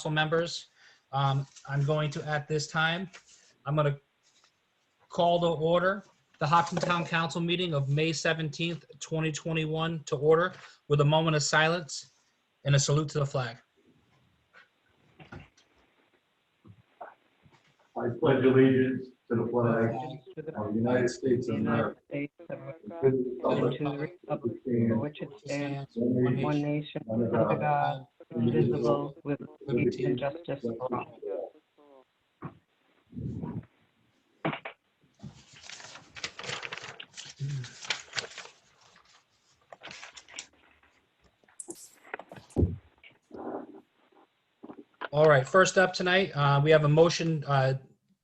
members. I'm going to, at this time, I'm going to call to order the Hopkinton Town Council meeting of May 17th, 2021 to order with a moment of silence and a salute to the flag. I pledge allegiance to the flag of the United States of America, and to the republic for which it stands, one one nation, under God, indivisible, with liberty and justice for all. All right, first up tonight, we have a motion.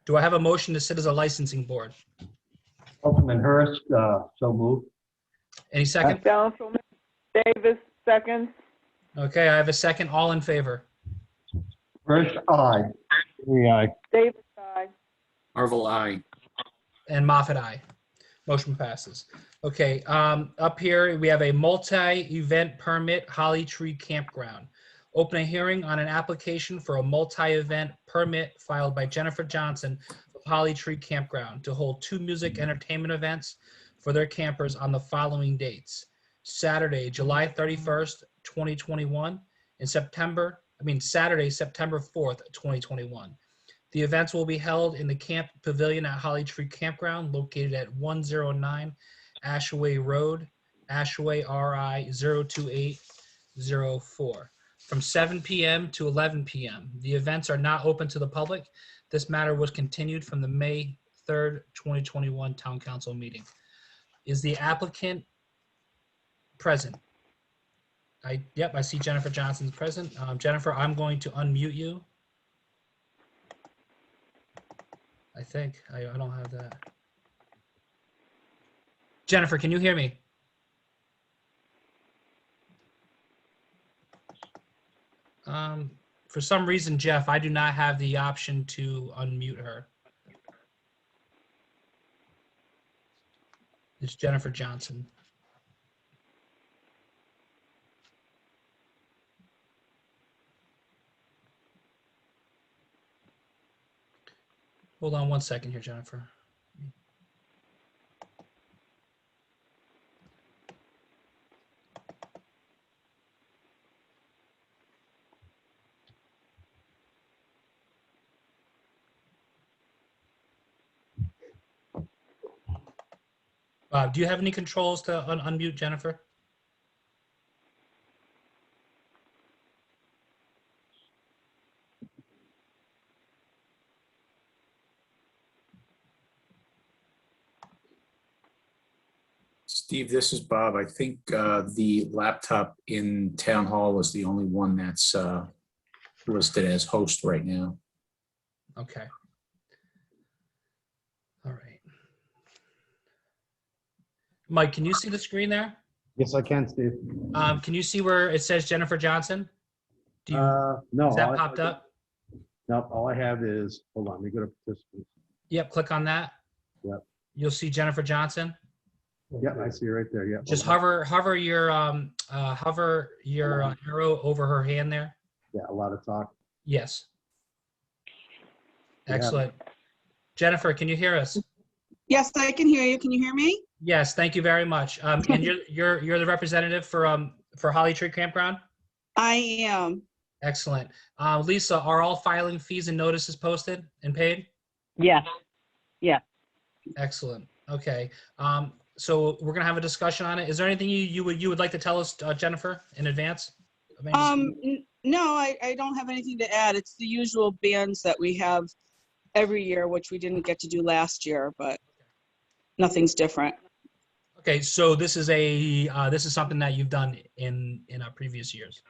Do I have a motion to sit as a licensing board? Councilman Hurst, so moved. Any second? Councilman Davis, seconds. Okay, I have a second. All in favor? Hurst, aye. Aye. Davis, aye. Marvel, aye. And Moffat, aye. Motion passes. Okay, up here, we have a multi-event permit, Holly Tree Campground. Open a hearing on an application for a multi-event permit filed by Jennifer Johnson of Holly Tree Campground to hold 2 music entertainment events for their campers on the following dates: Saturday, July 31st, 2021, and Saturday, September 4th, 2021. The events will be held in the Camp Pavilion at Holly Tree Campground, located at 109 Ashaway Road, Ashaway RI 02804. From 7 p.m. to 11 p.m. The events are not open to the public. This matter was continued from the May 3rd, 2021 Town Council meeting. Is the applicant present? Yep, I see Jennifer Johnson's present. Jennifer, I'm going to unmute you. I think I don't have that. Jennifer, can you hear me? For some reason, Jeff, I do not have the option to unmute her. It's Jennifer Johnson. Hold on one second here, Jennifer. Do you have any controls to unmute Jennifer? Steve, this is Bob. I think the laptop in Town Hall is the only one that's listed as host right now. Okay. All right. Mike, can you see the screen there? Yes, I can, Steve. Can you see where it says Jennifer Johnson? Do you, No. is that popped up? No, all I have is, hold on, let me go to participants. Yep, click on that. Yep. You'll see Jennifer Johnson. Yeah, I see it right there, yeah. Just hover your arrow over her hand there. Yeah, a lot of talk. Yes. Yeah. Excellent. Jennifer, can you hear us? Yes, I can hear you. Can you hear me? Yes, thank you very much. And you're the representative for Holly Tree Campground? I am. Excellent. Lisa, are all filing fees and notices posted and paid? Yes, yeah. Excellent. Okay. So we're gonna have a discussion on it. Is there anything you would like to tell us, Jennifer, in advance? No, I don't have anything to add. It's the usual bands that we have every year, which we didn't get to do last year, but nothing's different. Okay, so this is something that you've done in previous years.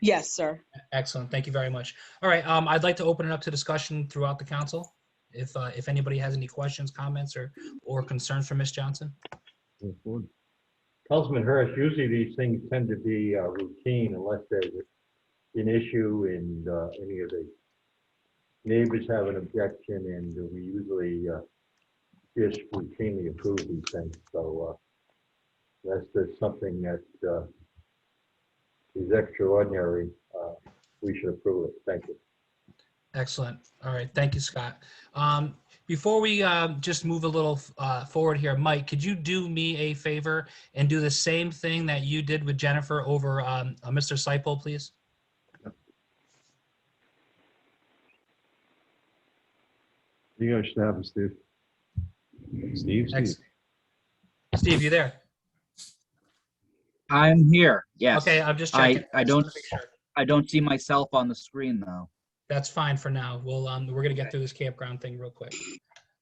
Yes, sir. Excellent. Thank you very much. All right. I'd like to open it up to discussion throughout the council. If anybody has any questions, comments, or concerns for Ms. Johnson. Councilman Hurst, usually these things tend to be routine unless there's an issue and any of the neighbors have an objection, and we usually just routinely approve these things. So unless there's something that is extraordinary, we should approve it. Thank you. Excellent. All right. Thank you, Scott. Before we just move a little forward here, Mike, could you do me a favor and do the same thing that you did with Jennifer over Mr. Seipel, please? You guys should have it, Steve. Steve? Excellent. Steve, you there? I'm here, yes. Okay, I'm just checking. I Just don't, wanna make sure. I don't see myself on the screen, though. That's fine for now. We're gonna get through this campground thing real quick.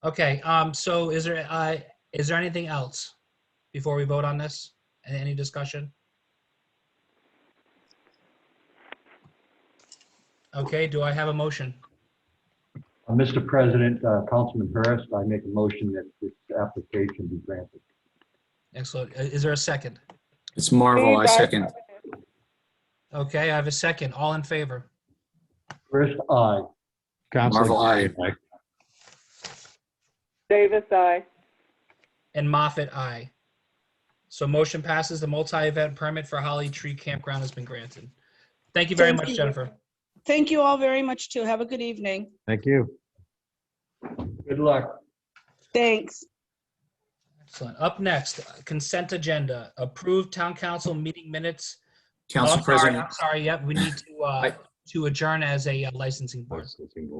Okay, so is there anything else before we vote on this? Any discussion? Okay, do I have a motion? Mr. President, Councilman Hurst, I make a motion that this application be granted. Excellent. Is there a second? It's Marvel, I Steve, second. Okay, I have a second. All in favor? Hurst, aye. Marvel, aye. Davis, aye. And Moffat, aye. So motion passes. The multi-event permit for Holly Tree Campground has been granted. Thank you very Thank much, you. Jennifer. Thank you all very much too. Have a good evening. Thank you. Good luck. Thanks. Excellent. Up next, consent agenda. Approved town council meeting minutes. Council I'm President. sorry. Yep, we need to adjourn as a licensing board.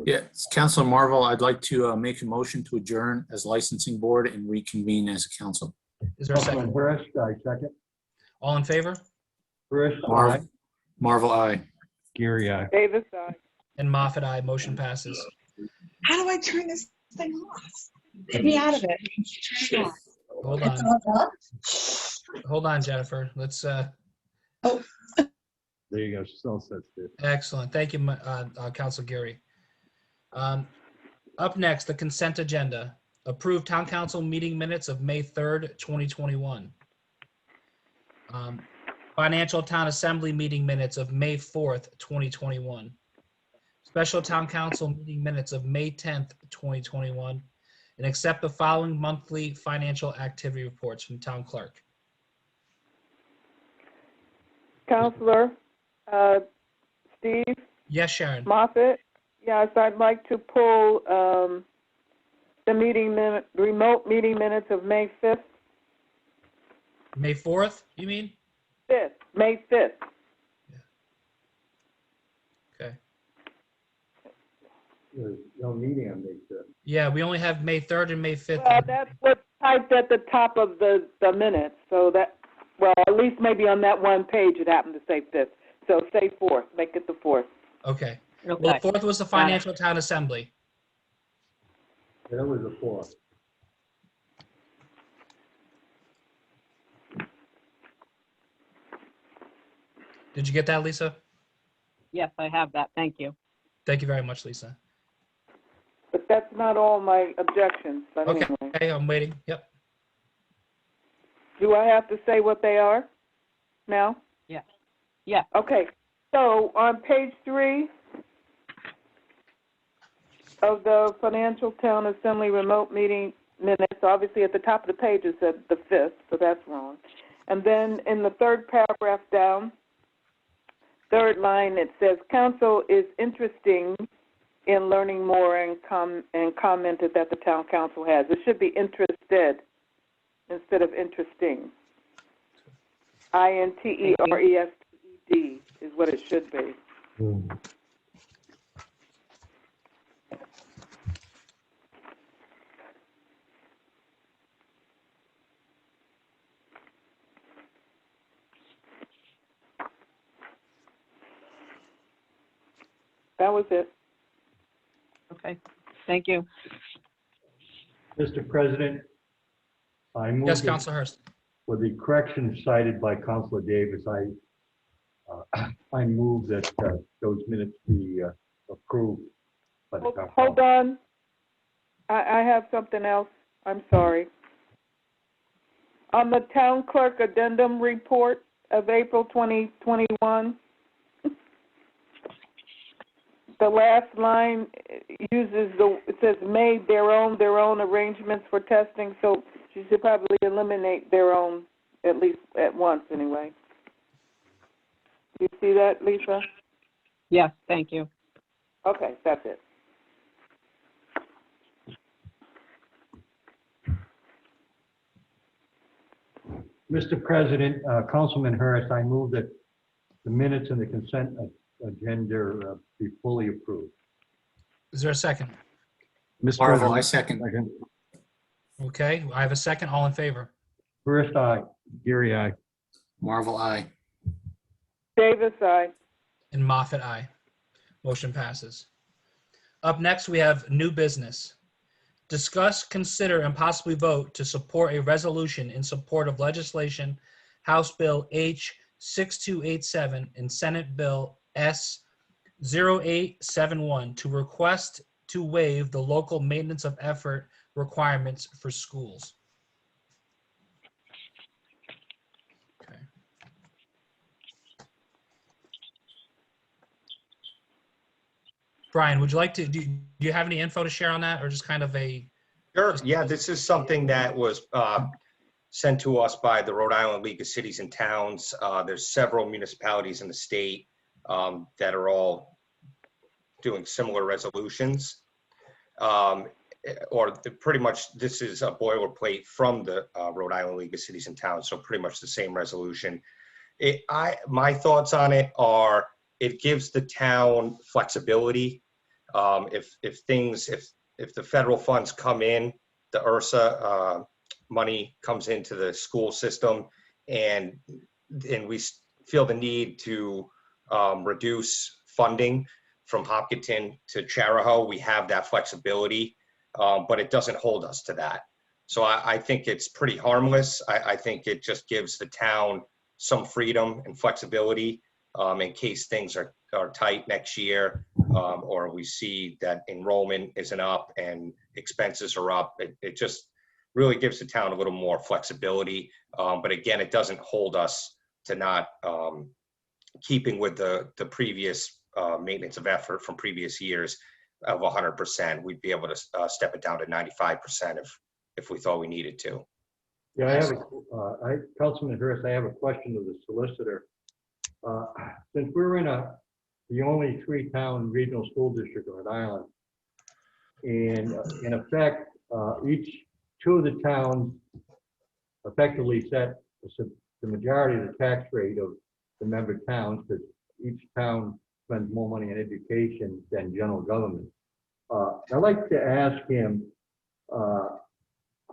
Yeah, Councilor Marvel, I'd like to make a motion to adjourn as licensing board and reconvene as a council. Is there a Councilman second? Hurst, I second. All in favor? Hurst, aye. Marvel, Marvel, aye. Gary, aye. Davis, aye. And Moffat, aye. Motion passes. How do I turn this thing off? Get me out of it. Turn it off. Hold It's on. all up? Hold on, Jennifer. Let's, There you go. She's all set, Steve. excellent. Thank you, Council Geary. Up next, the consent agenda. Approved town council meeting minutes of May 3rd, 2021. Financial Town Assembly meeting minutes of May 4th, 2021. Special Town Council meeting minutes of May 10th, 2021. And accept the following monthly financial activity reports from Town Clerk. Counselor, Steve, Yes, Sharon. Moffett, yes, I'd like to pull the remote meeting minutes of May 5th. May 4th, you mean? May 5th. Okay. There's no meeting on May 5th. Yeah, we only have May 3rd and May 5th. Well, that's what's typed at the top of the minutes, so that, well, at least maybe on that one page it happened to say 5th. So say 4th, make it the 4th. Okay. Well, the 4th was the Financial Town Assembly. That was the 4th. Did you get that, Lisa? Yes, I have that. Thank you. Thank you very much, Lisa. But that's not all my objections, but Okay, anyway. okay, I'm waiting. Yep. Do I have to say what they are now? Yes. Okay, so on page 3 of the Financial Town Assembly remote meeting minutes, obviously at the top of the page it said the 5th, so that's wrong. And then in the third paragraph down, third line, it says, council is interesting in learning more and commented that the town council has. It should be interested instead of interesting. INTERESTED is what it should be. That was it. Okay. Thank you. Mr. President, I move Yes, that Councilor Hurst. for the correction cited by Councilor Davis, I move that those minutes be approved by the council. Hold on. I have something else. I'm sorry. On the town clerk addendum report of April 2021, the last line uses it says made their own arrangements for testing, so she should probably eliminate their own at least at once anyway. You see that, Lisa? Yes, thank you. Okay, that's it. Mr. President, Councilman Hurst, I move that the minutes and the consent agenda be fully approved. Is there a second? Mr. Marvel, I President, second. Okay, I have a second. All in favor? Hurst, aye. Gary, aye. Marvel, I. Davis, aye. And Moffat, aye. Motion passes. Up next, we have new business. Discuss, consider, and possibly vote to support a resolution in support of legislation, House Bill H 6287 and Senate Bill S 0871 to request to waive the local maintenance of effort requirements for schools. Okay. Brian, would you like to, do you have any info to share on that, or just kind of a? Sure. Yeah, this is something that was sent to us by the Rhode Island League of Cities and Towns. There's several municipalities in the state that are all doing similar resolutions. Or pretty much this is a boilerplate from the Rhode Island League of Cities and Towns, so pretty much the same resolution. My thoughts on it are it gives the town flexibility. If the federal funds come in, the URSA money comes into the school system, and we feel the need to reduce funding from Hopkinton to Charahoe, we have that flexibility, but it doesn't hold us to that. So I think it's pretty harmless. I think it just gives the town some freedom and flexibility in case things are tight next year, or we see that enrollment isn't up and expenses are up. It just really gives the town a little more flexibility. But again, it doesn't hold us to not keeping with the previous maintenance of effort from previous years of 100%. We'd be able to step it down to 95% if we thought we needed to. Yeah, Councilman Hurst, I have a question of the solicitor. Since we're in the only 3-town regional school district on Rhode Island, and in effect, two of the towns effectively set the majority of the tax rate of the member towns, because each town spends more money on education than general government. I'd like to ask him,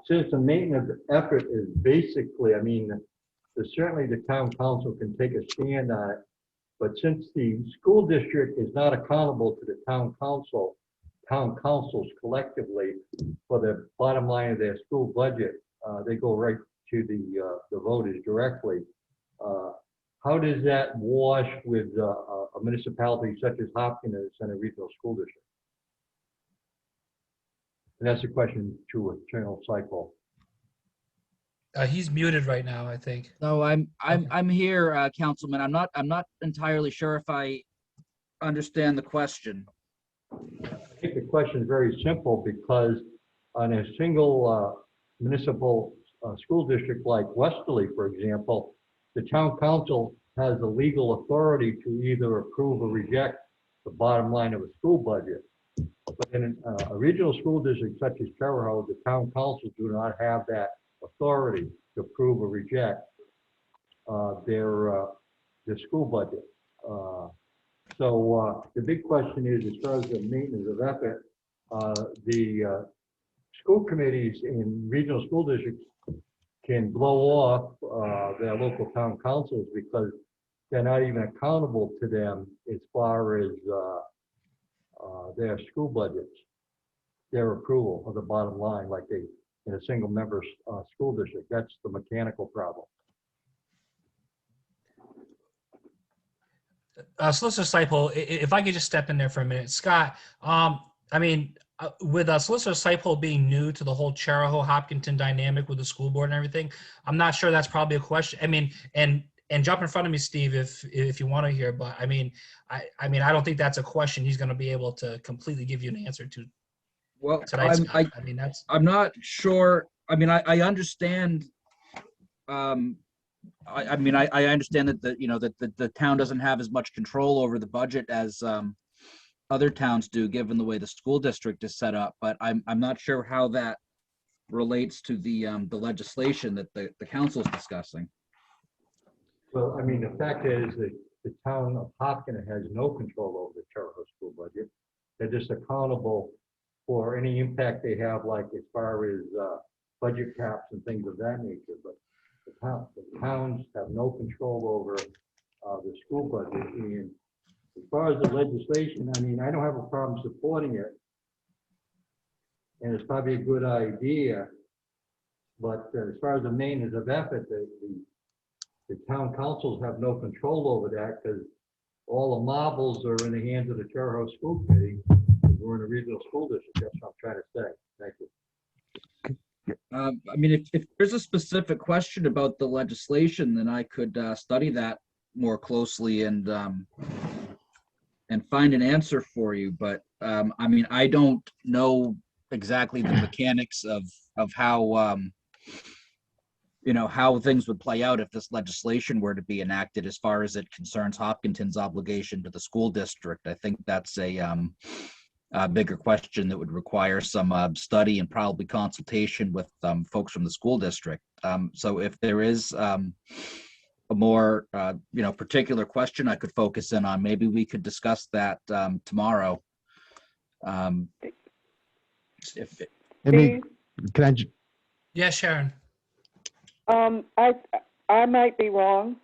since the maintenance effort is basically, certainly the town council can take a stand on it, but since the school district is not accountable to the town councils collectively for the bottom line of their school budget, they go right to the voters directly. How does that wash with a municipality such as Hopkinton and a regional school district? And that's a question to a general cycle. He's muted right now, I think. No, I'm here, Councilman. I'm not entirely sure if I understand the question. I think the question is very simple, because on a single municipal school district like Westerly, for example, the town council has the legal authority to either approve or reject the bottom line of a school budget. But in a regional school district such as Charahoe, the town council do not have that authority to approve or reject their school budget. So the big question is, as far as the maintenance of effort, the school committees in regional school districts can blow off their local town councils, because they're not even accountable to them as far as their school budgets, their approval of the bottom line, like they in a single member school district. That's the mechanical problem. Solicitor Seipel, if I could just step in there for a minute. Scott, with Solicitor Seipel being new to the whole Charahoe Hopkinton dynamic with the school board and everything, I'm not sure that's probably a question. And jump in front of me, Steve, if you want to hear. But I don't think that's a question he's going to be able to completely give you an answer to. Well, tonight, I'm not sure. I understand. I understand that the town doesn't have as much control over the budget as other towns do, given the way the school district is set up. But I'm not sure how that relates to the legislation that the council's discussing. Well, I mean, the fact is that the town of Hopkinton has no control over the Charahoe school budget. They're just accountable for any impact they have, like as far as budget caps and things of that nature. But the towns have no control over the school budget. And as far as the legislation, I mean, I don't have a problem supporting it. And it's probably a good idea. But as far as the maintenance of effort, the town councils have no control over that because all the marbles are in the hands of the Charahoe School Committee. We're in a regional school district. That's what I'm trying to say. Thank you. I mean, if there's a specific question about the legislation, then I could study that more closely and find an answer for you. But I mean, I don't know exactly the mechanics of how how things would play out if this legislation were to be enacted as far as it concerns Hopkinton's obligation to the school district. I think that's a bigger question that would require some study and probably consultation with folks from the school district. So if there is a more particular question I could focus in on, maybe we could discuss that tomorrow. Yeah, Sharon. I might be wrong,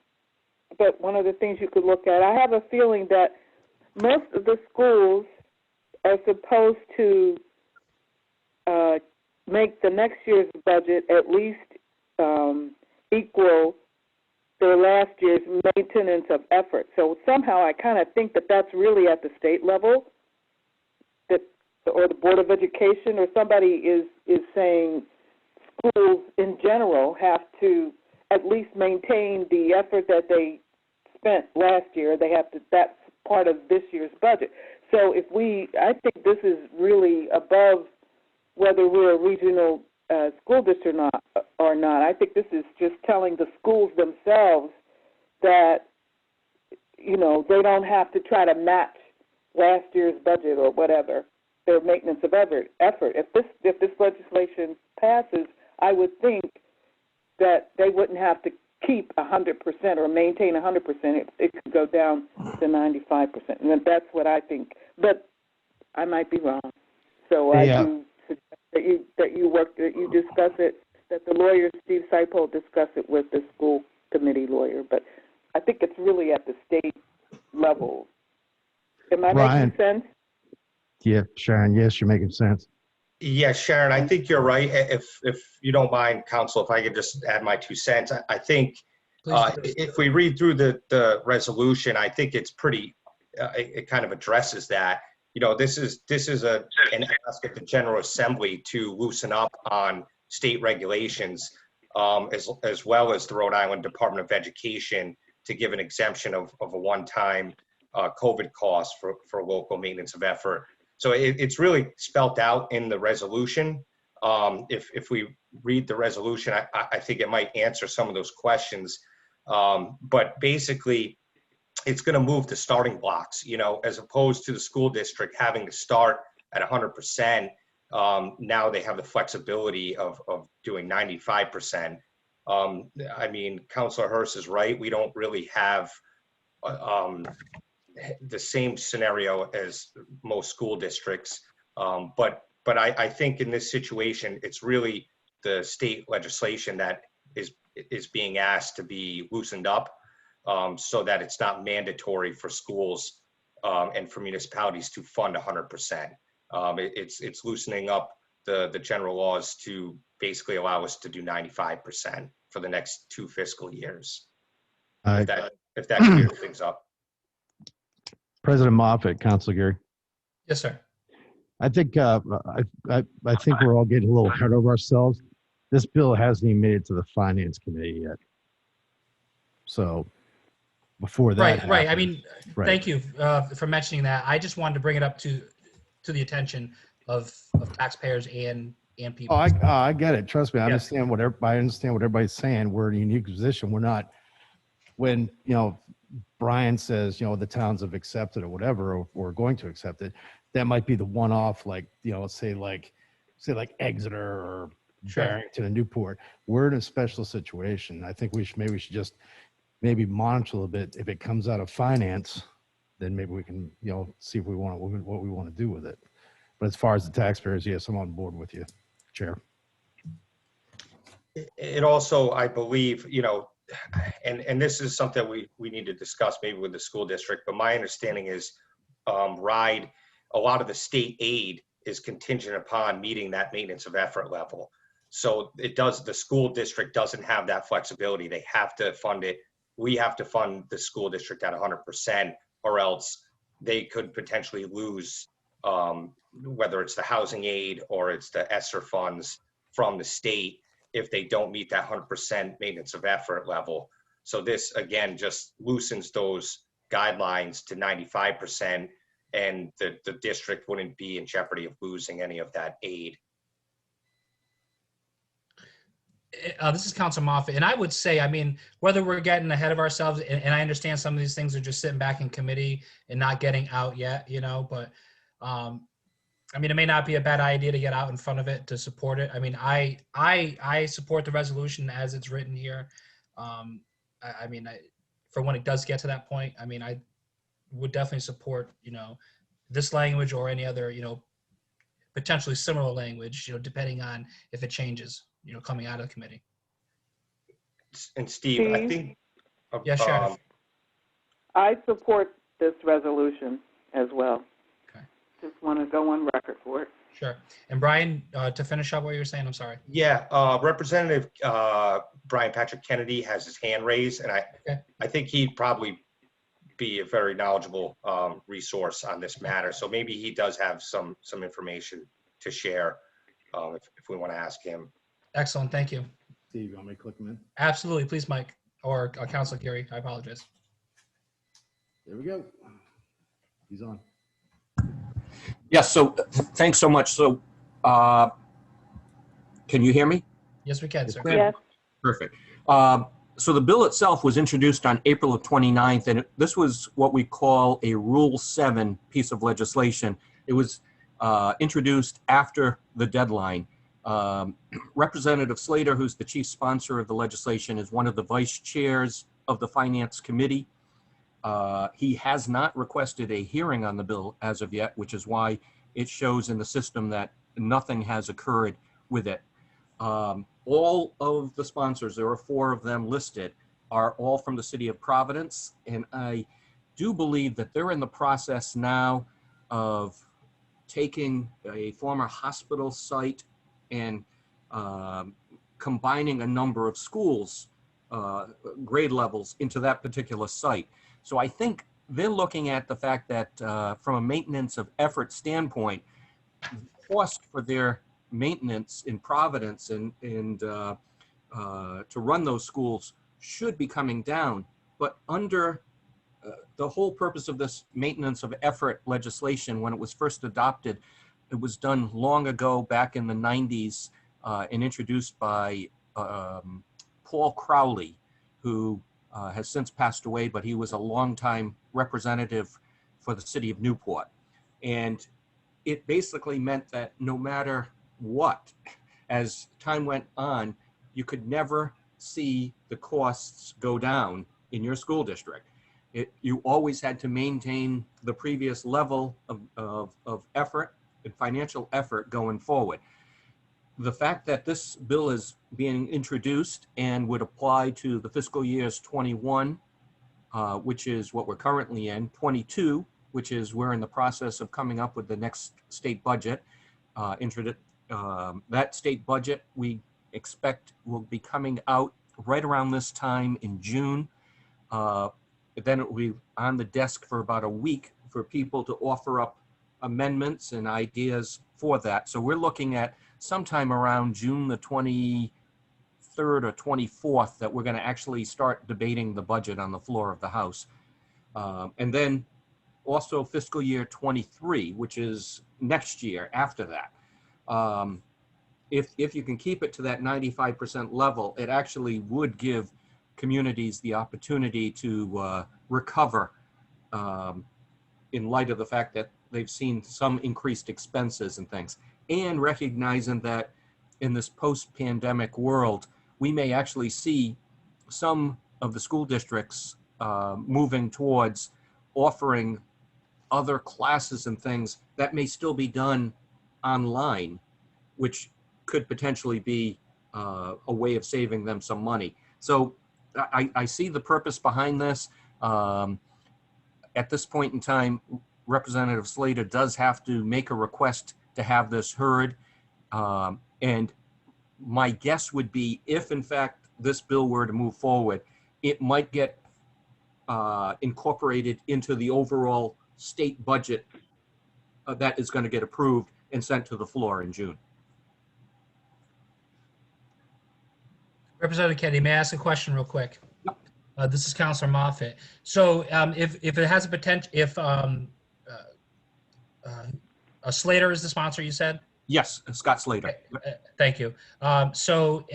but one of the things you could look at, I have a feeling that most of the schools are supposed to make the next year's budget at least equal their last year's maintenance of effort. So somehow I kind of think that that's really at the state level, that or the Board of Education or somebody is saying schools in general have to at least maintain the effort that they spent last year. They have to. That's part of this year's budget. So I think this is really above whether we're a regional school district or not. I think this is just telling the schools themselves that, they don't have to try to match last year's budget or whatever, their maintenance of effort. If this legislation passes, I would think that they wouldn't have to keep 100% or maintain 100%. It could go down to 95%, and that's what I think. But I might be wrong. So I do suggest that you discuss it, that the lawyer Steve Seipold discuss it with the school committee lawyer. But I think it's really at the state level. Am I making sense? Yeah, Sharon. Yes, you're making sense. Yeah, Sharon, I think you're right. If you don't mind, Council, if I could just add my 2 cents. I think if we read through the resolution, I think it's pretty, it kind of addresses that. This is an ask at the General Assembly to loosen up on state regulations, as well as the Rhode Island Department of Education to give an exemption of a one-time COVID cost for local maintenance of effort. So it's really spelt out in the resolution. If we read the resolution, I think it might answer some of those questions. But basically, it's going to move the starting blocks, as opposed to the school district having to start at 100%. Now they have the flexibility of doing 95%. I mean, Councilor Hurst is right. We don't really have the same scenario as most school districts. But I think in this situation, it's really the state legislation that is being asked to be loosened up, so that it's not mandatory for schools and for municipalities to fund 100%. It's loosening up the general laws to basically allow us to do 95% for the next 2 fiscal years. If that clears things up. President Moffett, Councilor Gary. Yes, sir. I think I think we're all getting a little ahead of ourselves. This bill hasn't even made it to the Finance Committee yet. So before that, right. I mean, right. Thank you for mentioning that. I just wanted to bring it up to the attention of taxpayers and people. Oh, I get it. Trust me, I understand what everybody's saying. We're in a unique position. We're not when Brian says, the towns have accepted or whatever, or going to accept it. That might be the one-off, like, say like Exeter or Sure. Barrington and Newport. We're in a special situation. I think we should just maybe monitor a little bit. If it comes out of finance, then maybe we can, see if we want what we want to do with it. But as far as the taxpayers, yes, I'm on board with you, Chair. It also, I believe, and this is something we need to discuss maybe with the school district, but my understanding is RIDE, a lot of the state aid is contingent upon meeting that maintenance of effort level. So the school district doesn't have that flexibility. They have to fund it. We have to fund the school district at 100%, or else they could potentially lose, whether it's the housing aid or it's the ESSER funds from the state, if they don't meet that 100% maintenance of effort level. So this, again, just loosens those guidelines to 95%, and the district wouldn't be in jeopardy of losing any of that aid. This is Council Moffitt, and I would say, I mean, whether we're getting ahead of ourselves, and I understand some of these things are just sitting back in committee and not getting out yet, but I mean, it may not be a bad idea to get out in front of it to support it. I mean, I support the resolution as it's written here. For when it does get to that point, I mean, I would definitely support, this language or any other, potentially similar language, depending on if it changes, coming out of the committee. And Steve, I think. Yeah, sure. I support this resolution as well. Okay. Just want to go on record for it. Sure. And Brian, to finish up what you were saying, I'm sorry. Yeah, Representative Brian Patrick Kennedy has his hand raised, and I think he'd probably be a very knowledgeable resource on this matter. So maybe he does have some information to share if we want to ask him. Excellent. Thank you. Steve, you want me to click him in? Absolutely. Please, Mike, or Councilor Geary. I apologize. There we go. He's on. Yes, so thanks so much. So can you hear me? Yes, we can, sir. Yes. Perfect. So the bill itself was introduced on April of 29th, and this was what we call a Rule 7 piece of legislation. It was introduced after the deadline. Representative Slater, who's the chief sponsor of the legislation, is one of the vice chairs of the Finance Committee. He has not requested a hearing on the bill as of yet, which is why it shows in the system that nothing has occurred with it. All of the sponsors, there are 4 of them listed, are all from the city of Providence. And I do believe that they're in the process now of taking a former hospital site and combining a number of schools, grade levels into that particular site. So I think they're looking at the fact that from a maintenance of effort standpoint, cost for their maintenance in Providence and to run those schools should be coming down. But under the whole purpose of this maintenance of effort legislation, when it was first adopted, it was done long ago, back in the 90s, and introduced by Paul Crowley, who has since passed away, but he was a longtime representative for the city of Newport. And it basically meant that no matter what, as time went on, you could never see the costs go down in your school district. You always had to maintain the previous level of effort and financial effort going forward. The fact that this bill is being introduced and would apply to the fiscal years 21, which is what we're currently in, 22, which is we're in the process of coming up with the next state budget. That state budget we expect will be coming out right around this time in June. Then it will be on the desk for about a week for people to offer up amendments and ideas for that. So we're looking at sometime around June the 23rd or 24th that we're going to actually start debating the budget on the floor of the House. And then also fiscal year 23, which is next year after that. If you can keep it to that 95% level, it actually would give communities the opportunity to recover in light of the fact that they've seen some increased expenses and things, and recognizing that in this post-pandemic world, we may actually see some of the school districts moving towards offering other classes and things that may still be done online, which could potentially be a way of saving them some money. So I see the purpose behind this. At this point in time, Representative Slater does have to make a request to have this heard. And my guess would be, if in fact this bill were to move forward, it might get incorporated into the overall state budget that is going to get approved and sent to the floor in June. Representative Kennedy, may I ask a question real quick? This is Councilor Moffitt. So if it has a potential, if Slater is the sponsor, you said? Yes, Scott Slater. Okay, thank you. So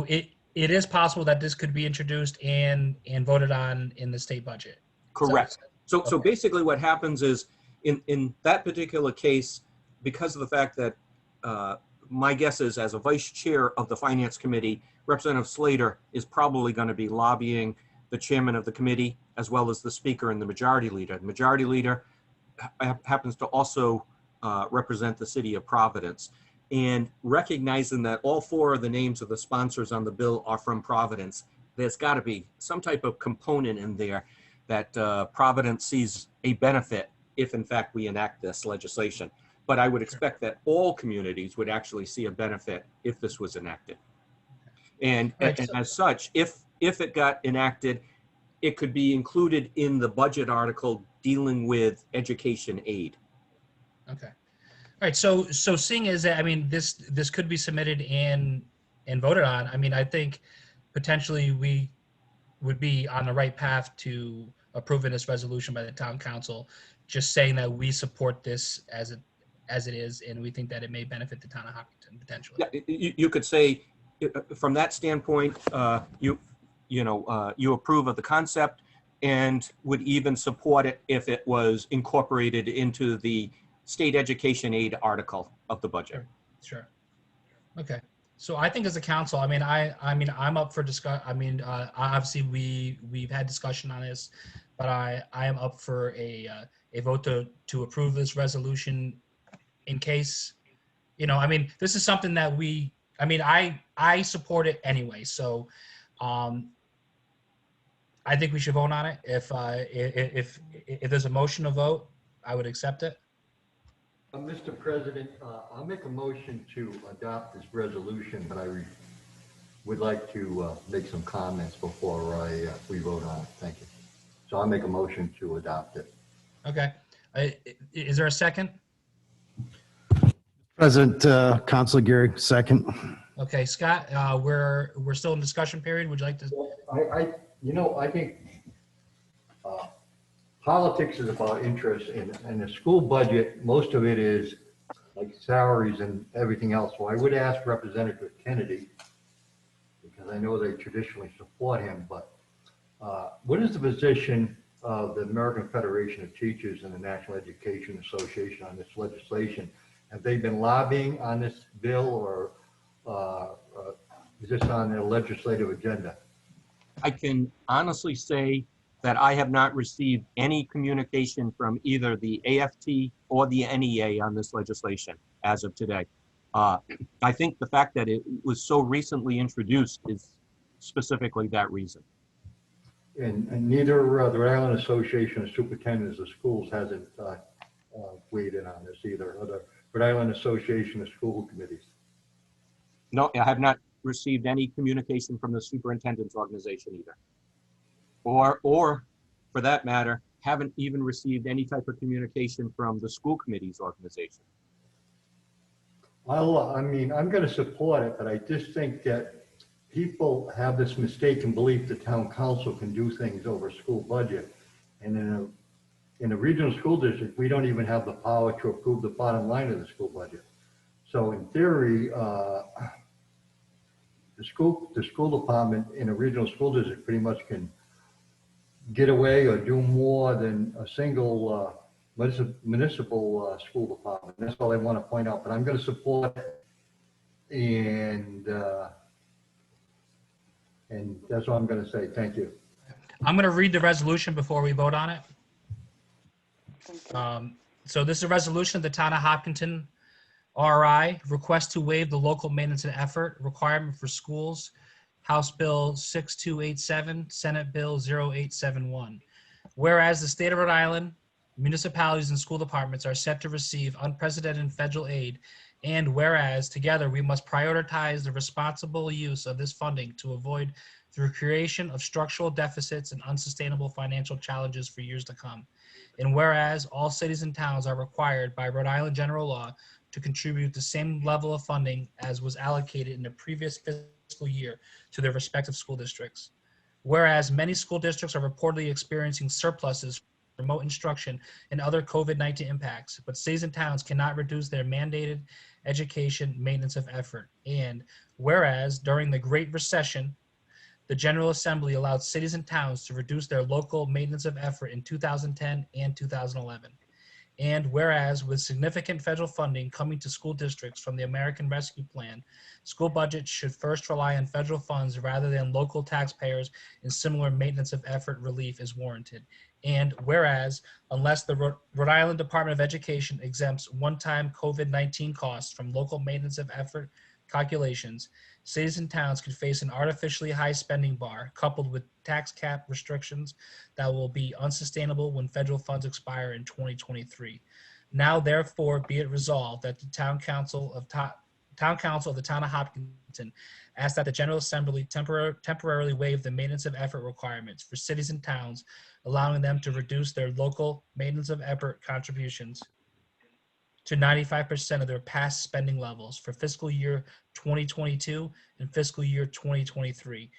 it is possible that this could be introduced and voted on in the state budget. Correct. So Okay. basically what happens is in that particular case, because of the fact that my guess is, as a vice chair of the Finance Committee, Representative Slater is probably going to be lobbying the chairman of the committee, as well as the speaker and the majority leader. The majority leader happens to also represent the city of Providence. And recognizing that all four of the names of the sponsors on the bill are from Providence, there's got to be some type of component in there that Providence sees a benefit if in fact we enact this legislation. But I would expect that all communities would actually see a benefit if this was enacted. And, Right, and so- as such, if it got enacted, it could be included in the budget article dealing with education aid. Okay. All right. So seeing as that, I mean, this could be submitted and voted on. I mean, I think potentially we would be on the right path to approving this resolution by the town council, just saying that we support this as it is, and we think that it may benefit the town of Hopkinton potentially. Yeah, you could say, from that standpoint, you approve of the concept and would even support it if it was incorporated into the state education aid article of the budget. Sure. Okay. So I think as a council, I mean, I'm up for discuss. I mean, obviously we've had discussion on this, but I am up for a vote to approve this resolution in case, I mean, this is something that I support it anyway. So, I think we should vote on it. If there's a motion to vote, I would accept it. Mr. President, I'll make a motion to adopt this resolution, but I would like to make some comments before we vote on it. Thank you. So I'll make a motion to adopt it. Okay. Is there a second? President, Councilor Gary, second. Okay, Scott, we're still in discussion period. Would you like to? I think politics is about interest, and the school budget, most of it is like salaries and everything else. So I would ask Representative Kennedy, because I know they traditionally support him, but what is the position of the American Federation of Teachers and the National Education Association on this legislation? Have they been lobbying on this bill, or is this on their legislative agenda? I can honestly say that I have not received any communication from either the AFT or the NEA on this legislation as of today. I think the fact that it was so recently introduced is specifically that reason. And neither the Rhode Island Association of Superintendents of Schools hasn't weighed in on this either, or the Rhode Island Association of School Committees. No, I have not received any communication from the superintendent's organization either. Or for that matter, haven't even received any type of communication from the school committee's organization. I'm going to support it, but I just think that people have this mistaken belief that town council can do things over school budget. And in a regional school district, we don't even have the power to approve the bottom line of the school budget. So in theory, the school department in a regional school district pretty much can get away or do more than a single municipal school department. That's all I want to point out, but I'm going to support it. And that's all I'm going to say. Thank you. I'm going to read the resolution before we vote on it. So this is a resolution of the town of Hopkinton, RI, request to waive the local maintenance and effort requirement for schools, House Bill 6287, Senate Bill 0871. Whereas the state of Rhode Island, municipalities and school departments are set to receive unprecedented federal aid, and whereas together we must prioritize the responsible use of this funding to avoid the creation of structural deficits and unsustainable financial challenges for years to come. And whereas all cities and towns are required by Rhode Island general law to contribute the same level of funding as was allocated in the previous fiscal year to their respective school districts. Whereas many school districts are reportedly experiencing surpluses for remote instruction and other COVID-19 impacts, but cities and towns cannot reduce their mandated education maintenance of effort. And whereas during the Great Recession, the General Assembly allowed cities and towns to reduce their local maintenance of effort in 2010 and 2011. And whereas with significant federal funding coming to school districts from the American Rescue Plan, school budgets should first rely on federal funds rather than local taxpayers, and similar maintenance of effort relief is warranted. And whereas unless the Rhode Island Department of Education exempts one-time COVID-19 costs from local maintenance of effort calculations, cities and towns could face an artificially high spending bar coupled with tax cap restrictions that will be unsustainable when federal funds expire in 2023. Now, therefore, be it resolved that the Town Council of the Town of Hopkinton asks that the General Assembly temporarily waive the maintenance of effort requirements for cities and towns, allowing them to reduce their local maintenance of effort contributions to 95% of their past spending levels for fiscal year 2022 and fiscal year 2023.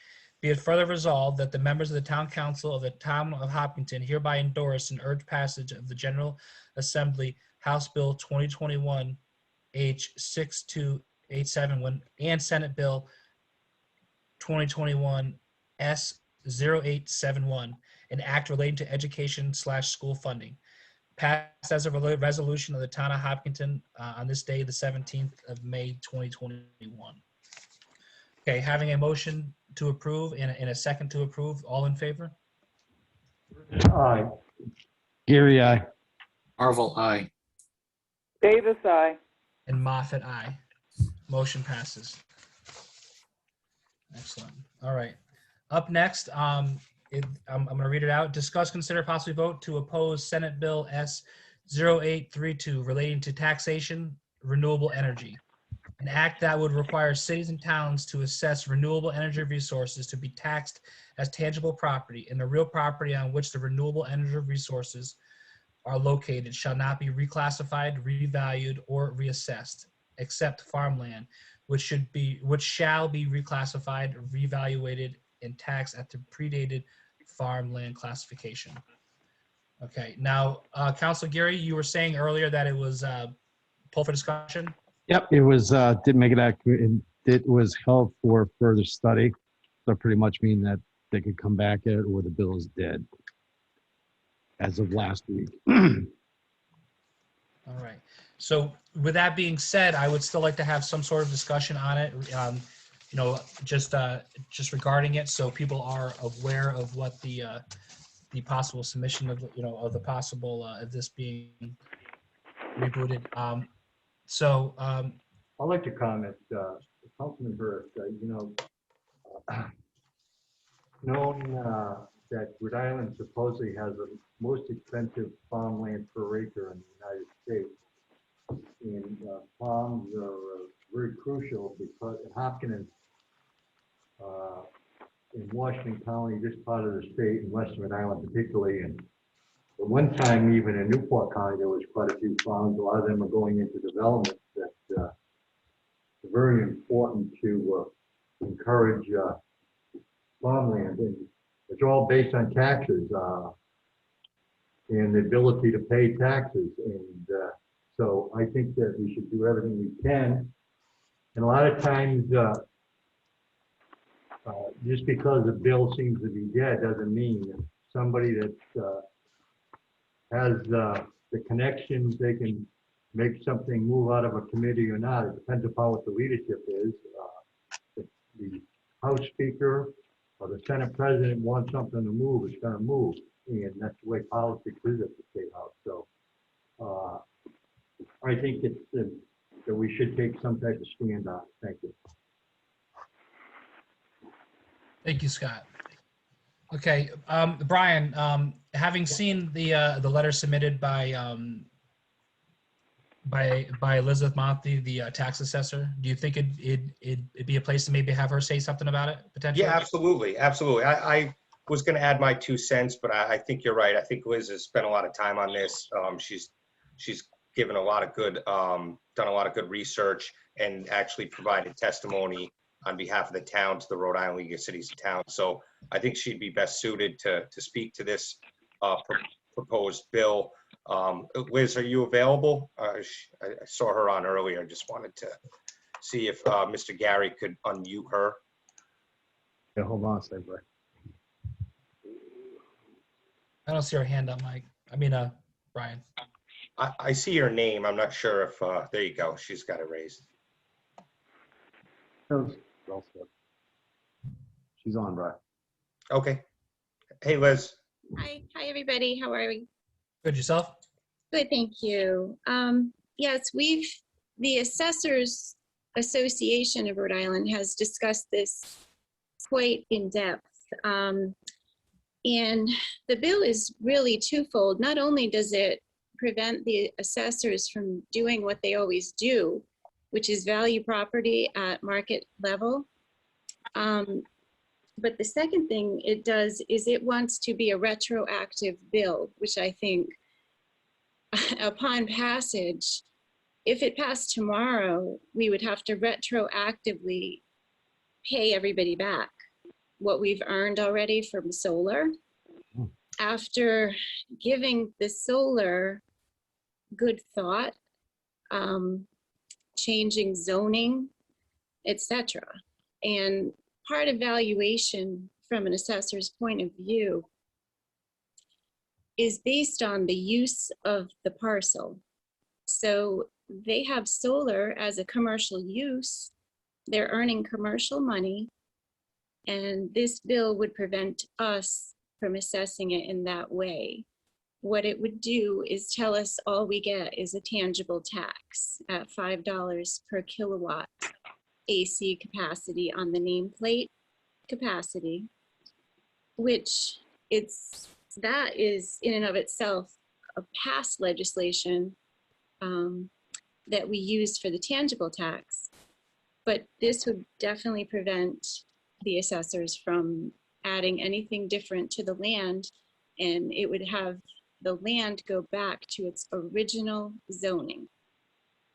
Be it further resolved that the members of the Town Council of the Town of Hopkinton hereby endorse and urge passage of the General Assembly House Bill 2021 H 6287 and Senate Bill 2021 S 0871, an act relating to education/school funding, passed as a resolution of the Town of Hopkinton on this day, the 17th of May, 2021. Okay, having a motion to approve and a second to approve, all in favor? Aye. Gary, aye. Marvel, aye. Davis, aye. And Moffat, aye. Motion passes. Excellent. All right. Up next, I'm going to read it out. Discuss, consider, possibly vote to oppose Senate Bill S 0832 relating to taxation, renewable energy. An act that would require cities and towns to assess renewable energy resources to be taxed as tangible property, and the real property on which the renewable energy resources are located shall not be reclassified, revalued, or reassessed, except farmland, which shall be reclassified, reevaluated, and taxed at the predated farmland classification. Okay, now, Councilor Geary, you were saying earlier that it was pulled for discussion? Yep, it was, didn't make it accurate. It was held for further study. So pretty much mean that they could come back at it or the bill is dead as of last week. All right. So with that being said, I would still like to have some sort of discussion on it, just regarding it, so people are aware of what the possible submission of, of the possible, of this being rebooted. I'd like to comment, Councilman Burke, known that Rhode Island supposedly has the most expensive farmland per acre in the United States. And farms are very crucial because in Hopkinton, in Washington County, this part of the state, in Western Rhode Island particularly, and at one time even in Newport County, there was quite a few farms. A lot of them are going into development that are very important to encourage farmland. And it's all based on taxes and the ability to pay taxes. And so I think that we should do everything we can. And a lot of times, just because a bill seems to be dead doesn't mean that somebody that has the connections, they can make something move out of a committee or not. It depends upon what the leadership is. If the House Speaker or the Senate President wants something to move, it's gonna move. And that's the way politics is at the State House. So I think it's, that we should take some type of stand on it. Thank you. Thank you, Scott. Okay, Brian, having seen the letter submitted by Elizabeth Monty, the tax assessor, do you think it'd be a place to maybe have her say something about it potentially? Yeah, absolutely, absolutely. I was going to add my 2 cents, but I think you're right. I think Liz has spent a lot of time on this. She's given a lot of good, done a lot of good research, and actually provided testimony on behalf of the town to the Rhode Island League of Cities and Towns. So I think she'd be best suited to speak to this proposed bill. Liz, are you available? I saw her on earlier. I just wanted to see if Mr. Gary could unmute her. Yeah, hold on a second, Brian. I don't see her hand up, Mike. Brian. I see her name. I'm not sure if, there you go. She's got it raised. She's on, Brian. Okay. Hey, Liz. Hi, everybody. How are we? Good, yourself? Good, thank you. Yes, the Assessors Association of Rhode Island has discussed this quite in depth. And the bill is really twofold. Not only does it prevent the assessors from doing what they always do, which is value property at market level, but the second thing it does is it wants to be a retroactive bill, which I think upon passage, if it passed tomorrow, we would have to retroactively pay everybody back what we've earned already from solar. After giving the solar good thought, changing zoning, etc. And part of valuation from an assessor's point of view is based on the use of the parcel. So they have solar as a commercial use, they're earning commercial money, and this bill would prevent us from assessing it in that way. What it would do is tell us all we get is a tangible tax at $5 per kilowatt AC capacity on the nameplate capacity, which that is in and of itself a past legislation that we used for the tangible tax. But this would definitely prevent the assessors from adding anything different to the land, and it would have the land go back to its original zoning.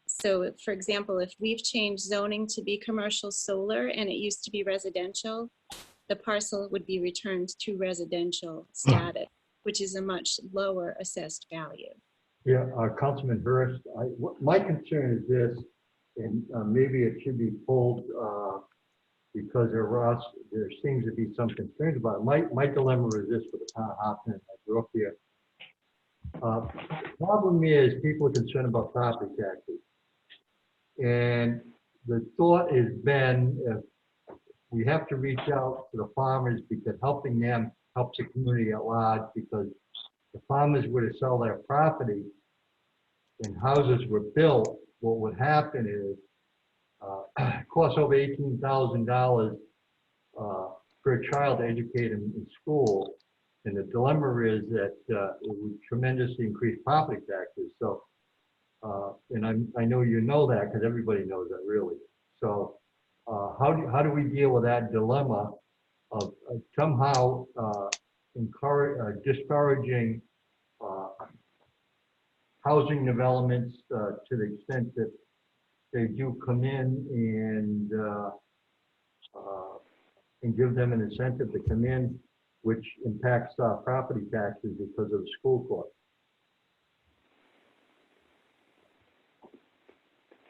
So for example, if we've changed zoning to be commercial solar and it used to be residential, the parcel would be returned to residential status, which is a much lower assessed value. Yeah, Councilman Hurst, my concern is this, and maybe it should be pulled because there seems to be some concerns about it. My dilemma is this for the town of Hopkinton. I grew up here. The problem is people are concerned about property taxes. And the thought has been if we have to reach out to the farmers because helping them helps the community at large, because the farmers were to sell their property and houses were built, what would happen is it costs over $18,000 per child to educate them in school. And the dilemma is that it would tremendously increase property taxes. So, and I know you know that because everybody knows that really. So how do we deal with that dilemma of somehow discouraging housing developments to the extent that they do come in and give them an incentive to come in, which impacts property taxes because of the school cost.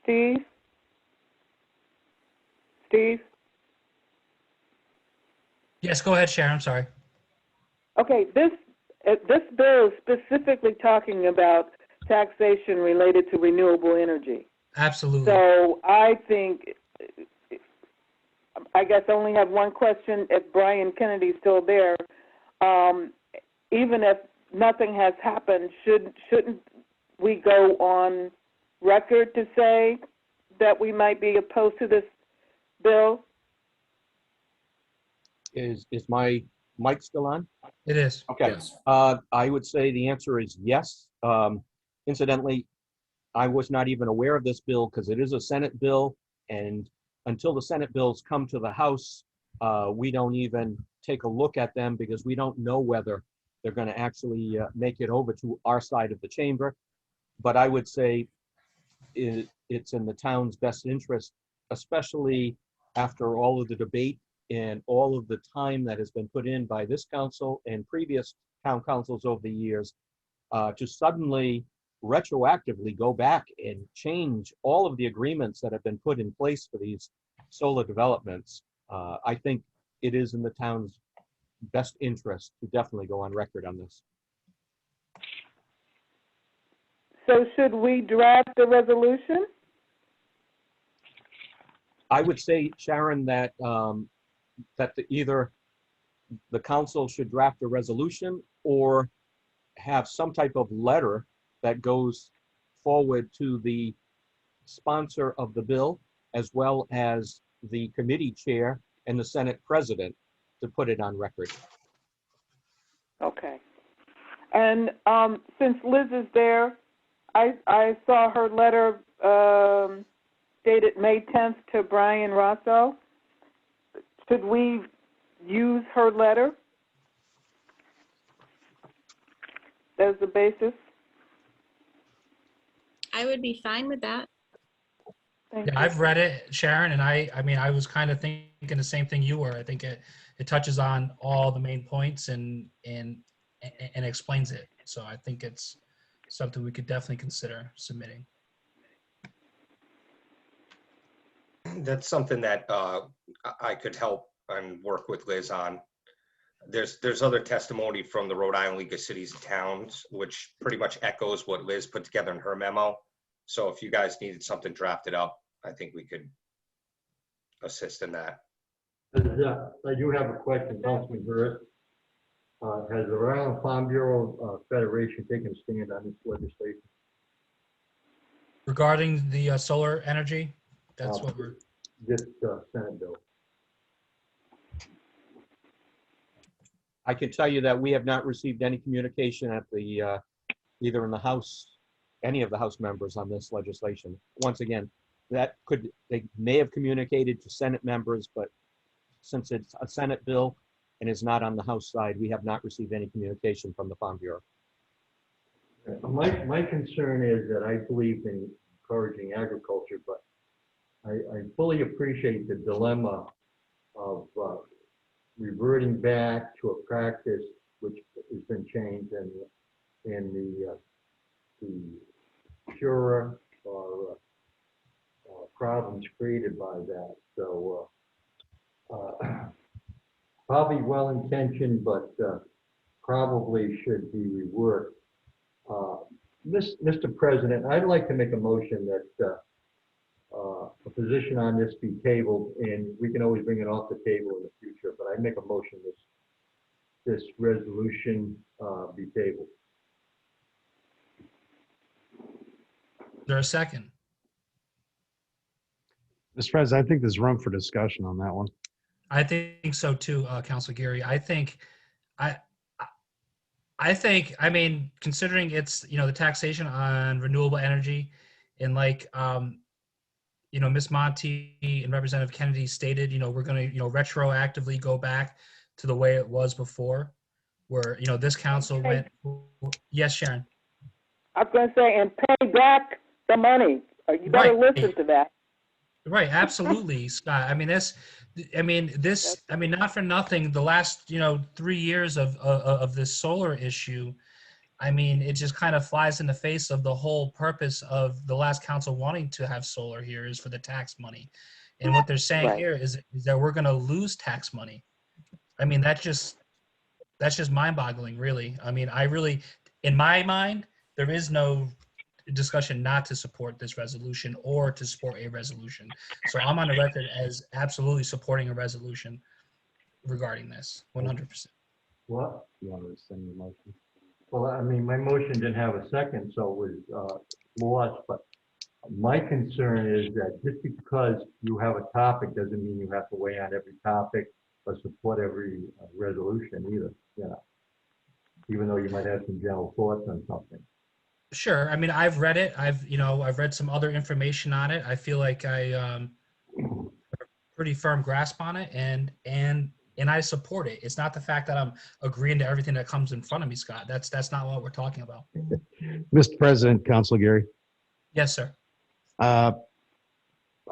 Steve? Yes, go ahead, Sharon. I'm sorry. Okay, this bill is specifically talking about taxation related to renewable energy. Absolutely. So I think, I guess I only have one question. If Brian Kennedy's still there, even if nothing has happened, shouldn't we go on record to say that we might be opposed to this bill? Is my mic still on? It is. Okay. Yes. I would say the answer is yes. Incidentally, I was not even aware of this bill because it is a Senate bill, and until the Senate bills come to the House, we don't even take a look at them because we don't know whether they're going to actually make it over to our side of the chamber. But I would say it's in the town's best interest, especially after all of the debate and all of the time that has been put in by this council and previous town councils over the years, to suddenly retroactively go back and change all of the agreements that have been put in place for these solar developments. I think it is in the town's best interest to definitely go on record on this. So should we draft a resolution? I would say, Sharon, that either the council should draft a resolution or have some type of letter that goes forward to the sponsor of the bill, as well as the committee chair and the Senate president, to put it on record. Okay. And since Liz is there, I saw her letter dated May 10th to Brian Rosso. Should we use her letter as the basis? I would be fine with that. Thank Yeah, you. I've read it, Sharon, and I mean, I was kind of thinking the same thing you were. I think it touches on all the main points and explains it. So I think it's something we could definitely consider submitting. That's something that I could help and work with Liz on. There's other testimony from the Rhode Island League of Cities and Towns, which pretty much echoes what Liz put together in her memo. So if you guys needed something drafted up, I think we could assist in that. I do have a question, Councilman Burris. Has the Rhode Island Farm Bureau Federation taken a stand on this legislation? Regarding the solar energy, that's what we're. This Senate bill. I can tell you that we have not received any communication at the, either in the House, any of the House members on this legislation. Once again, they may have communicated to Senate members, but since it's a Senate bill and is not on the House side, we have not received any communication from the Farm Bureau. My concern is that I believe in encouraging agriculture, but I fully appreciate the dilemma of reverting back to a practice which has been changed and the purer or problems created by that. So probably well-intentioned, but probably should be reworked. Mr. President, I'd like to make a motion that a position on this be tabled, and we can always bring it off the table in the future, but I make a motion this resolution be tabled. Is there a second? Mr. President, I think there's room for discussion on that one. I think so too, Councilor Geary. I mean, considering it's, the taxation on renewable energy and like, Ms. Monty and Representative Kennedy stated, we're going to, retroactively go back to the way it was before, where, this council went. Yes, Sharon. I was going to say, and pay back the money. You better listen to that. Right, absolutely, Scott. Not for nothing, the last, 3 years of this solar issue, it just kind of flies in the face of the whole purpose of the last council wanting to have solar here is for the tax money. And what they're saying here is that we're going to lose tax money. That's just mind-boggling, really. In my mind, there is no discussion not to support this resolution or to support a resolution. So I'm on the record as absolutely supporting a resolution regarding this, 100%. What? You want to rescind your motion? Well, I mean, my motion didn't have a second, so it was lost, but my concern is that just because you have a topic doesn't mean you have to weigh on every topic or support every resolution either, you know, even though you might have some general thoughts on something. Sure. I mean, I've read it. I've read some other information on it. I feel like I have a pretty firm grasp on it, and I support it. It's not the fact that I'm agreeing to everything that comes in front of me, Scott. That's not what we're talking about. Mr. President, Councilor Gary, Yes, sir. I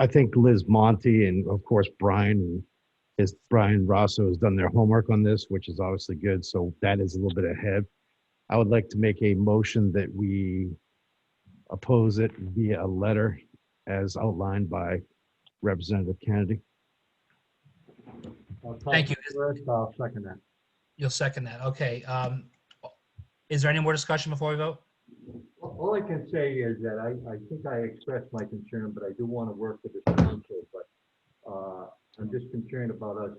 think Liz Monty and of course Brian Rosso has done their homework on this, which is obviously good. So that is a little bit ahead. I would like to make a motion that we oppose it via a letter as outlined by Representative Kennedy. Thank you. First, I'll second that. You'll second that. Okay. Is there any more discussion before we vote? All I can say is that I think I expressed my concern, but I do want to work with the council, but I'm just concerned about us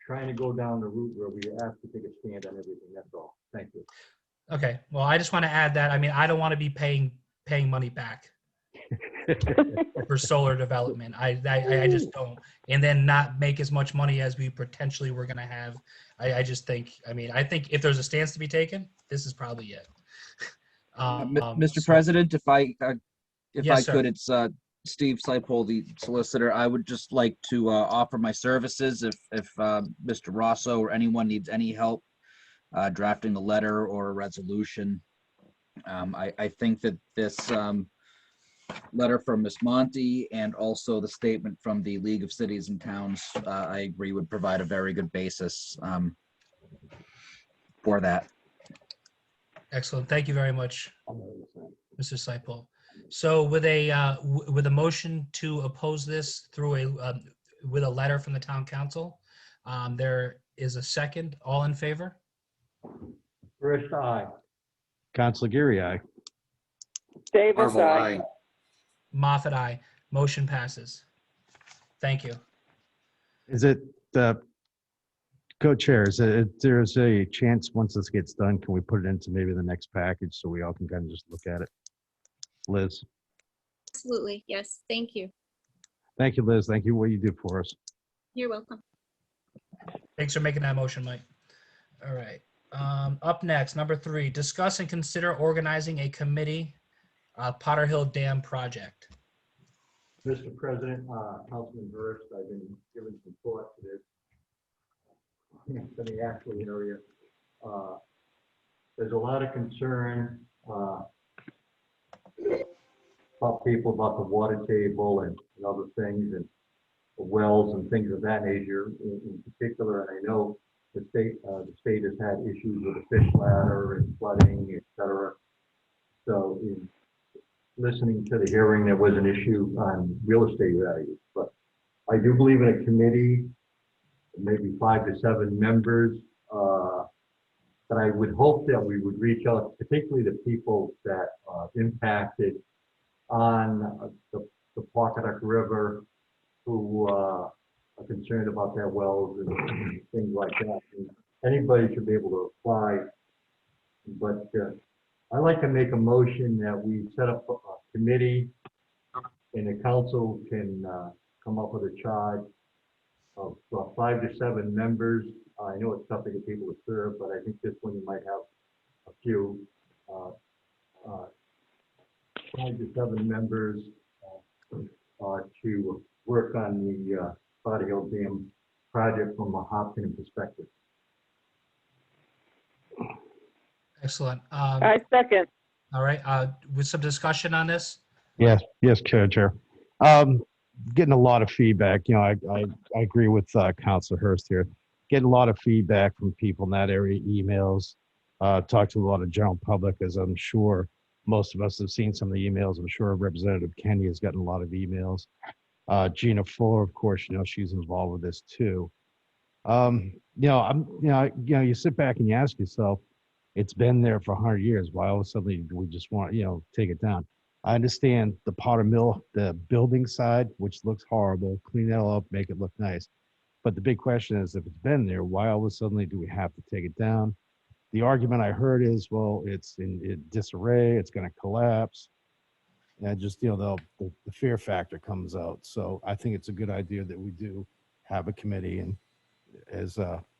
trying to go down the route where we have to take a stand on everything. That's all. Thank you. Okay. Well, I just want to add that, I mean, I don't want to be paying money back for solar development. I just don't. And then not make as much money as we potentially were going to have. I just think, I mean, I think if there's a stance to be taken, this is probably it. Mr. President, if I Yes, sir. could, it's Steve Seiple, the solicitor. I would just like to offer my services if Mr. Rosso or anyone needs any help drafting a letter or a resolution. I think that this letter from Ms. Monty and also the statement from the League of Cities and Towns, I agree, would provide a very good basis for that. Excellent. Thank you very much, Mr. Seiple. So with a motion to oppose this through with a letter from the town council, there is a second. All in favor? First, aye. Councilor Gary, aye. Davis, Marvel, aye. aye. Moffat, aye. Motion passes. Thank you. Is it co-chairs? There's a chance once this gets done, can we put it into maybe the next package so we all can kind of just look at it? Liz. Absolutely. Yes. Thank you. Thank you, Liz. Thank you for what you do for us. You're welcome. Thanks for making that motion, Mike. All right. Up next, number 3, discuss and consider organizing a committee, Potter Hill Dam project. Mr. President, Councilman Hurst, I've been giving some thought to this. In the actual area, there's a lot of concern about people about the water table and other things and the wells and things of that nature in particular. And I know the state has had issues with the fish ladder and flooding, et cetera. So in listening to the hearing, there was an issue on real estate values, but I do believe in a committee, maybe 5 to 7 members, that I would hope that we would reach out, particularly the people that impacted on the Pawcatuck River, who are concerned about their wells and things like that. And anybody should be able to apply, but I'd like to make a motion that we set up a committee and the council can come up with a charge of 5 to 7 members. I know it's tough to get people to serve, but I think this one you might have a few 5 to 7 members to work on the Potter Hill Dam project from a Hopkinton perspective. Excellent. I second. All right. With some discussion on this? Yes, Chair. Getting a lot of feedback. You know, I agree with Councilor Hurst here. Getting a lot of feedback from people in that area, emails, talk to a lot of general public, as I'm sure most of us have seen some of the emails. I'm sure Representative Kenny has gotten a lot of emails. Gina Fuller, of course, you know, she's involved with this too. You sit back and you ask yourself, It's been there for 100 years. Why all of a sudden do we just want, take it down? I understand the Potter Mill, the building side, which looks horrible, clean that all up, make it look nice. But the big question is, if it's been there, why all of a sudden do we have to take it down? The argument I heard is, well, it's in disarray, it's going to collapse. And just, the fear factor comes out. So I think it's a good idea that we do have a committee, and as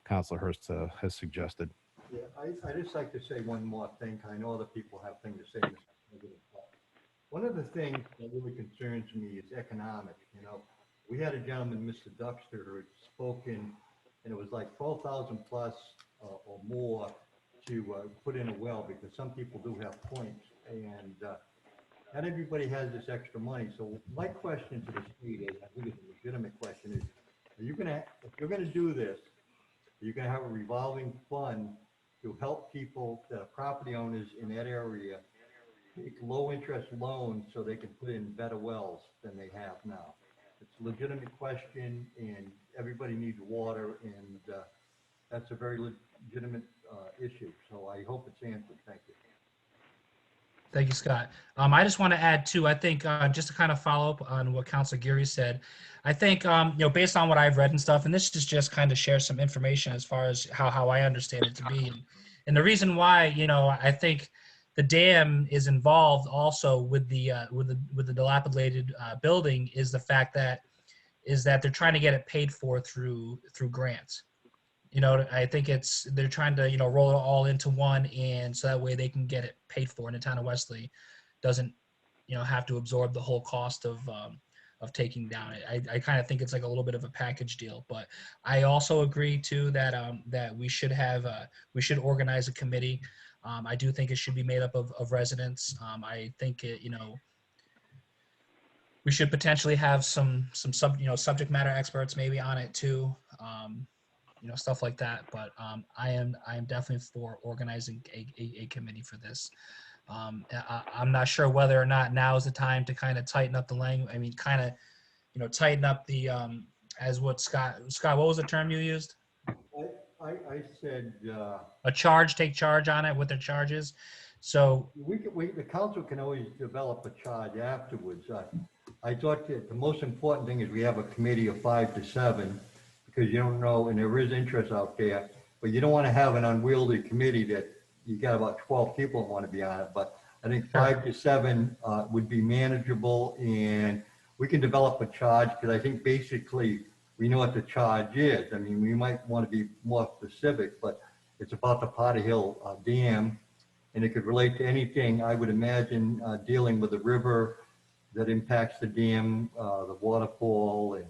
Councilor Hurst has suggested. Yeah, I just like to say one more thing. I know other people have things to say. One of the things that really concerns me is economics. We had a gentleman, Mr. Duxter, who had spoken, and it was like 12,000 plus or more to put in a well, because some people do have points, and not everybody has this extra money. So my question to the state is, I think it's a legitimate question, is, if you're gonna do this, you're gonna have a revolving fund to help people that are property owners in that area take low interest loans so they can put in better wells than they have now. It's a legitimate question, and everybody needs water, and that's a very legitimate issue. So I hope it's answered. Thank you. Thank you, Scott. I just want to add too, I think just to kind of follow up on what Councilor Geary said, I think, based on what I've read and stuff, and this is just kind of share some information as far as how I understand it to be. And the reason why, I think the dam is involved also with the dilapidated building is the fact that they're trying to get it paid for through grants. I think they're trying to, roll it all into one, and so that way they can get it paid for, and the town of Wesley doesn't, have to absorb the whole cost of taking down it. I kind of think it's like a little bit of a package deal, but I also agree too that we should organize a committee. I do think it should be made up of residents. I think we should potentially have some subject matter experts maybe on it too. Stuff like that. But I am definitely for organizing a committee for this. I'm not sure whether or not now is the time to kind of tighten up the language. I mean, kind of, tighten up the, as what Scott, what was the term you used? I said. Take charge on it, what their charge is. So. The council can always develop a charge afterwards. I thought that the most important thing is we have a committee of 5 to 7. Because you don't know, and there is interest out there, but you don't want to have an unwieldy committee that you got about 12 people that want to be on it. But I think 5 to 7 would be manageable, and we can develop a charge, because I think basically we know what the charge is. I mean, we might want to be more specific, but it's about the Potter Hill Dam, and it could relate to anything, I would imagine, dealing with the river that impacts the dam, the waterfall, and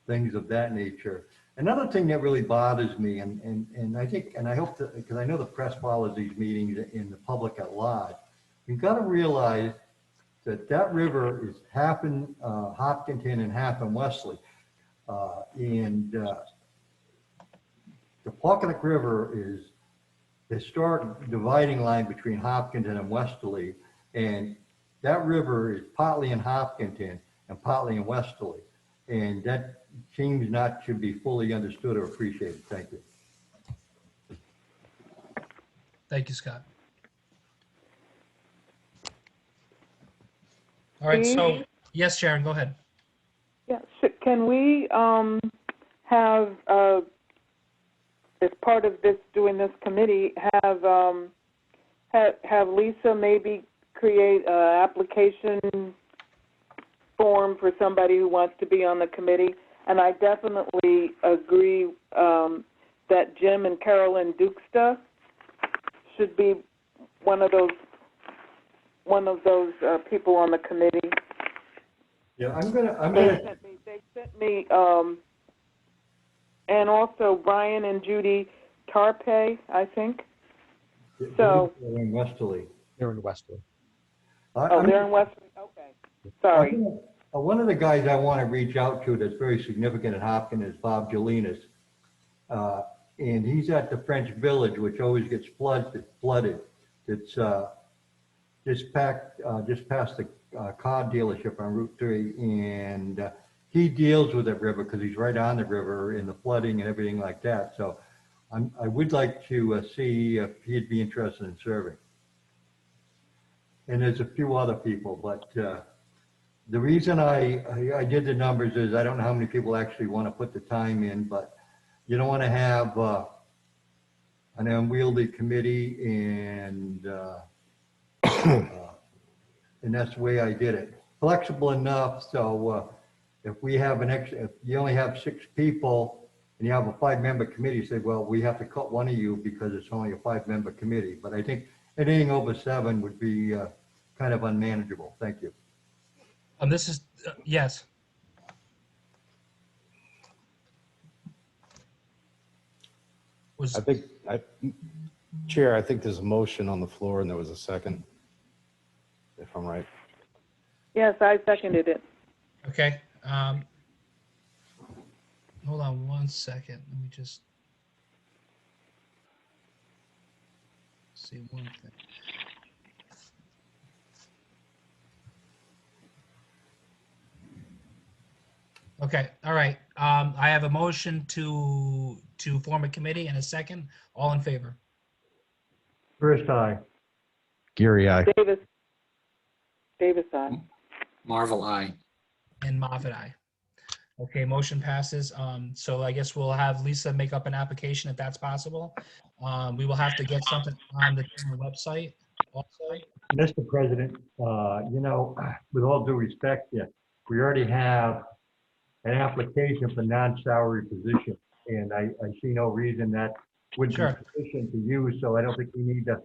things of that nature. Another thing that really bothers me, and I think, and I hope that, because I know the press follows these meetings in the public at large, you've got to realize that river is half in Hopkinton and half in Wesley. And the Pocketuck River is the historic dividing line between Hopkinton and Westerly, and that river is partly in Hopkinton and partly in Westerly, and that seems not to be fully understood or appreciated. Thank you. Thank you, Scott. All right, so yes, Sharon, go ahead. Yeah, can we have, as part of this, doing this committee, have Lisa maybe create an application form for somebody who wants to be on the committee? And I definitely agree that Jim and Carolyn Dukesta should be one of those people on the committee. Yeah, They sent me, and also Brian and Judy Tarpey, I think. So they're in Westerly. They're in Westerly. They're in Westerly. Okay, sorry. One of the guys I want to reach out to that's very significant at Hopkins is Bob Jelinas. And he's at the French Village, which always gets flooded. It's just past the car dealership on Route 3. And he deals with that river because he's right on the river in the flooding and everything like that. So I would like to see if he'd be interested in serving. And there's a few other people, but the reason I did the numbers is I don't know how many people actually want to put the time in, but you don't want to have an unwieldy committee, and that's the way I did it. Flexible enough so if we have if you only have 6 people and you have a 5-member committee, you say, well, we have to cut one of you because it's only a 5-member committee. But I think anything over 7 would be kind of unmanageable. Thank you. This is, yes. Chair, I think there's a motion on the floor and there was a second, if I'm right. Yes, I seconded it. Okay. Hold on one second. Let me just see one thing. Okay, all right. I have a motion to form a committee and a second. All in favor? First, aye. Geary, aye. Davis, aye. Marvel, aye. And Moffat, aye. Okay, motion passes. So I guess we'll have Lisa make up an application if that's possible. We will have to get something on the website also. Mr. President, you know, with all due respect, we already have an application for non-salary position, and I see no reason that would be sufficient to use, so I don't think we need to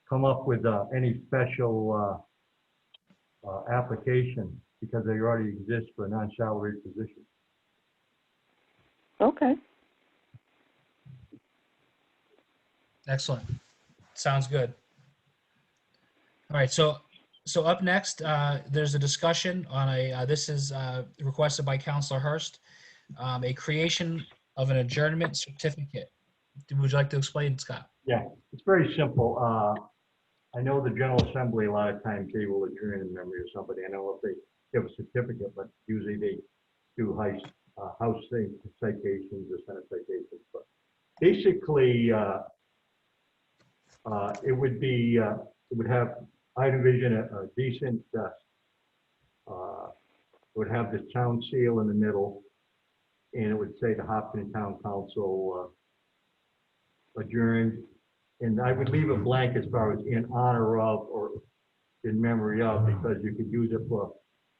come up with any special application because they already exist for a non-salary position. Okay. Excellent. Sounds good. All right, so up next, there's a discussion on this is requested by Councilor Hurst, a creation of an adjournment certificate. Would you like to explain, Scott? Yeah, it's very simple. I know the General Assembly, a lot of times they will adjourn in memory of somebody. I know if they give a certificate, but usually they do House citations or Senate citations. But basically, it would have, I envision a decent, would have the town seal in the middle, and it would say the Hopkinton Town Council adjourned. And I would leave it blank as far as in honor of or in memory of, because you could use it for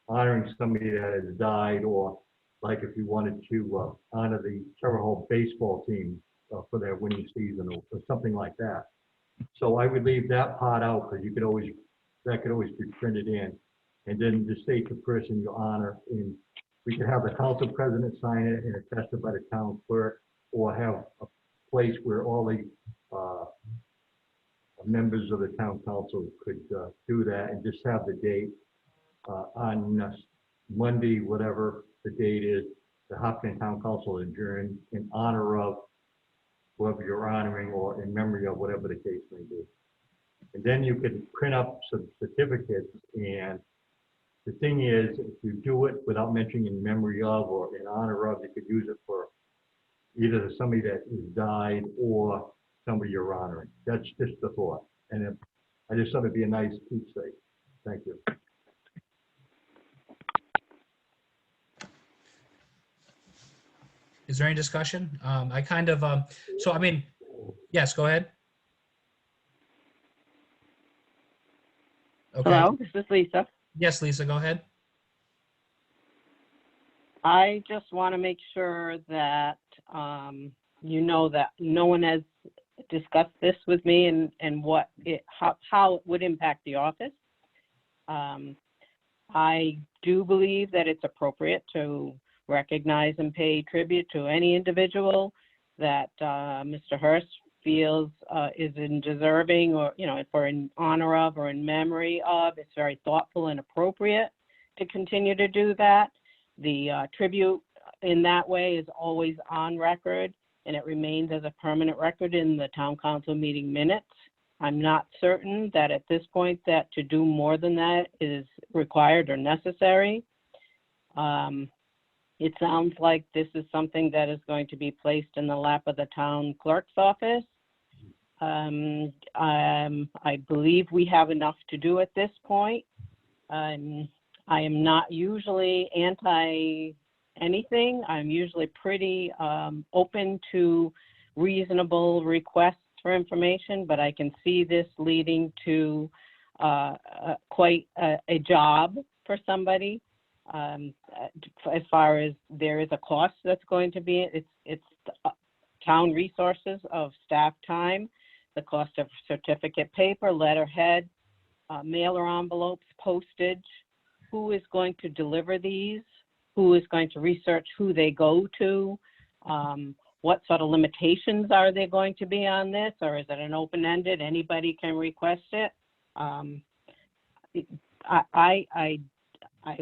honoring somebody that has died, or like if you wanted to honor the Terre Haute baseball team for their winning season or something like that. So I would leave that part out because that could always be printed in, and then just state the person you honor. And we could have the council president sign it and attested by the town clerk, or have a place where all the members of the town council could do that, and just have the date on Monday, whatever the date is, the Hopkinton Town Council adjourned in honor of whoever you're honoring, or in memory of, whatever the case may be. And then you could print up some certificates, and the thing is, if you do it without mentioning in memory of or in honor of, you could use it for either somebody that has died or somebody you're honoring. That's just the thought. And I just thought it'd be a nice keepsake. Thank you. Is there any discussion? I kind of, so I mean, yes, go ahead. Okay. Hello, this is Lisa. Yes, Lisa, go ahead. I just want to make sure that you know that no one has discussed this with me and how it would impact the office. I do believe that it's appropriate to recognize and pay tribute to any individual that Mr. Hurst feels is in deserving, or, you know, for in honor of or in memory of. It's very thoughtful and appropriate to continue to do that. The tribute in that way is always on record, and it remains as a permanent record in the town council meeting minutes. I'm not certain that at this point that to do more than that is required or necessary. It sounds like this is something that is going to be placed in the lap of the town clerk's office. I believe we have enough to do at this point. I am not usually anti anything. I'm usually pretty open to reasonable requests for information, but I can see this leading to quite a job for somebody. As far as there is a cost that's going to be, it's town resources of staff time, the cost of certificate paper, letterhead, mailer envelopes, postage, who is going to deliver these, who is going to research who they go to, what sort of limitations are they going to be on this, or is it an open-ended, anybody can request it? It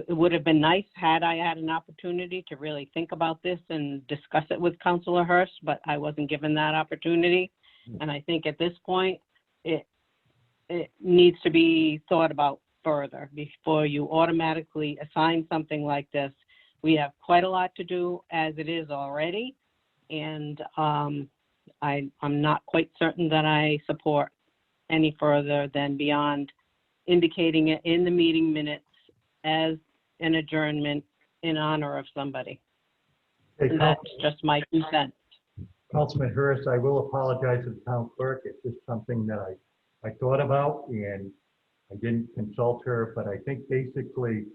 would have been nice had I had an opportunity to really think about this and discuss it with Councilor Hurst, but I wasn't given that opportunity. And I think at this point, it needs to be thought about further before you automatically assign something like this. We have quite a lot to do as it is already, and I'm not quite certain that I support any further than beyond indicating it in the meeting minutes as an adjournment in honor of somebody. Hey, And that's just my 2 cents. Councilman Hurst, I will apologize to the town clerk. It's just something that I thought about and I didn't consult her, but I think basically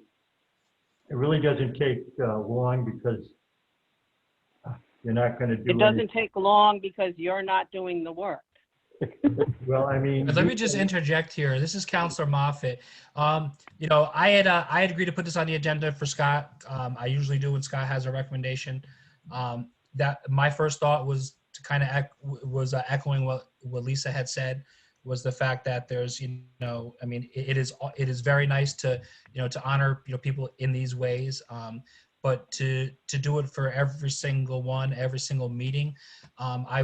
it really doesn't take long because you're not going to do It doesn't take long because you're not doing the work. Well, I mean, Let me just interject here. This is Counselor Moffett. You know, I had agreed to put this on the agenda for Scott. I usually do when Scott has a recommendation. That my first thought was to kind of echoing what Lisa had said, was the fact that there's, you know, I mean, it is very nice to, you know, to honor, you know, people in these ways. But to do it for every single one, every single meeting, I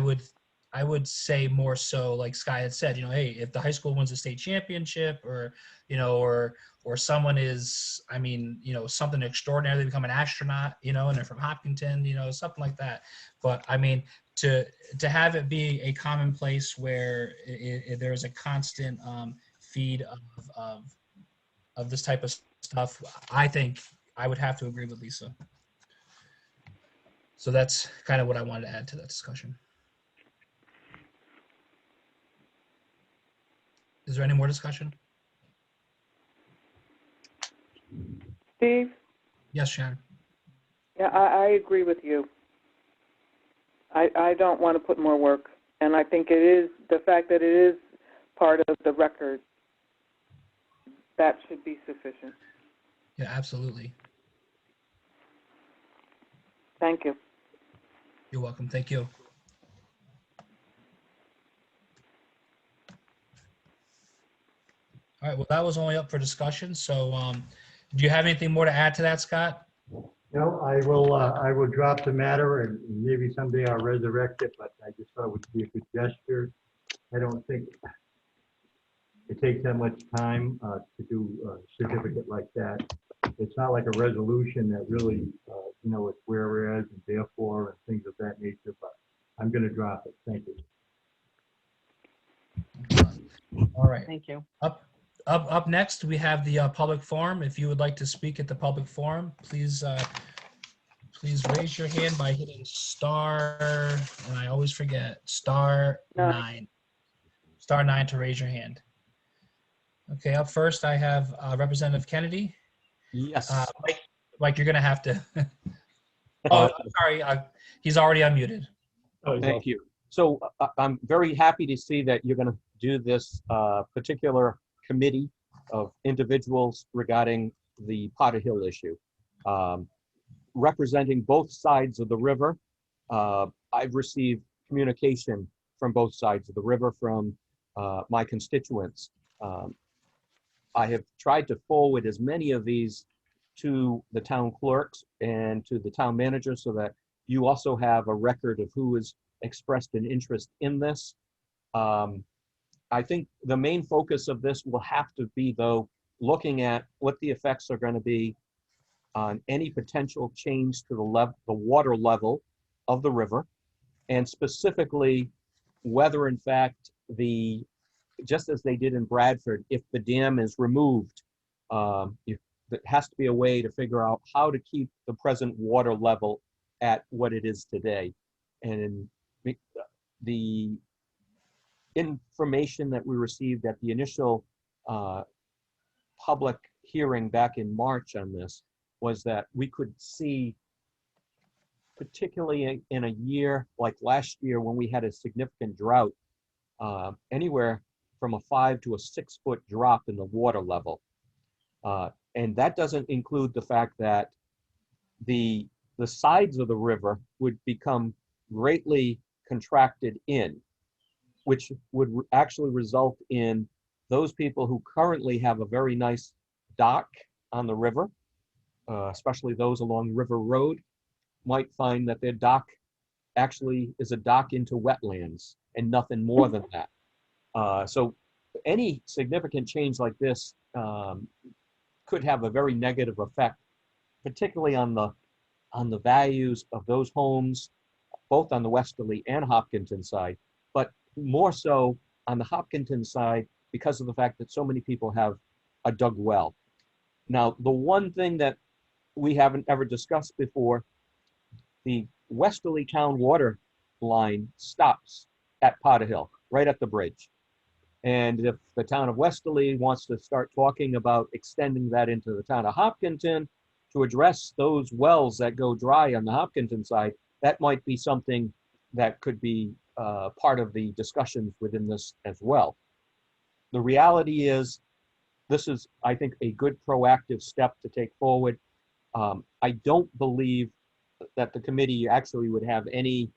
would say more so, like Sky had said, you know, hey, if the high school wins a state championship, or, you know, or someone is, I mean, you know, something extraordinary, they become an astronaut, you know, and they're from Hopkinton, you know, something like that. But I mean, to have it be a commonplace where there is a constant feed of this type of stuff, I think I would have to agree with Lisa. So that's kind of what I wanted to add to that discussion. Is there any more discussion? Steve? Yes, Sharon. Yeah, I agree with you. I don't want to put more work, and I think it is the fact that it is part of the record that should be sufficient. Yeah, absolutely. Thank you. You're welcome. Thank you. All right, well, that was only up for discussion. So do you have anything more to add to that, Scott? No, I will drop the matter and maybe someday I'll resurrect it, but I just thought it would be a good gesture. I don't think it takes that much time to do a certificate like that. It's not like a resolution that really, you know, it's whereas and therefore and things of that nature, but I'm going to drop it. Thank you. All right. Thank you. Up next, we have the public forum. If you would like to speak at the public forum, please raise your hand by hitting star, and I always forget, star 9. Star 9 to raise your hand. Okay, up first I have Representative Kennedy. Yes. Mike, you're going to have to. Oh, sorry, he's already unmuted. Thank you. So I'm very happy to see that you're going to do this particular committee of individuals regarding the Potter Hill issue. Representing both sides of the river, I've received communication from both sides of the river from my constituents. I have tried to forward as many of these to the town clerks and to the town manager so that you also have a record of who has expressed an interest in this. I think the main focus of this will have to be, though, looking at what the effects are going to be on any potential change to the water level of the river, and specifically whether in fact just as they did in Bradford, if the dam is removed, there has to be a way to figure out how to keep the present water level at what it is today. And the information that we received at the initial public hearing back in March on this was that we could see, particularly in a year like last year when we had a significant drought, anywhere from a 5 to a 6 foot drop in the water level. And that doesn't include the fact that the sides of the river would become greatly contracted in, which would actually result in those people who currently have a very nice dock on the river, especially those along River Road, might find that their dock actually is a dock into wetlands and nothing more than that. So any significant change like this could have a very negative effect, particularly on the values of those homes, both on the Westerly and Hopkinton side, but more so on the Hopkinton side because of the fact that so many people have a dug well. Now, the one thing that we haven't ever discussed before, the Westerly town water line stops at Potter Hill, right at the bridge. And if the town of Westerly wants to start talking about extending that into the town of Hopkinton to address those wells that go dry on the Hopkinton side, that might be something that could be part of the discussions within this as well. The reality is, this is, I think, a good proactive step to take forward. I don't believe that the committee actually would have any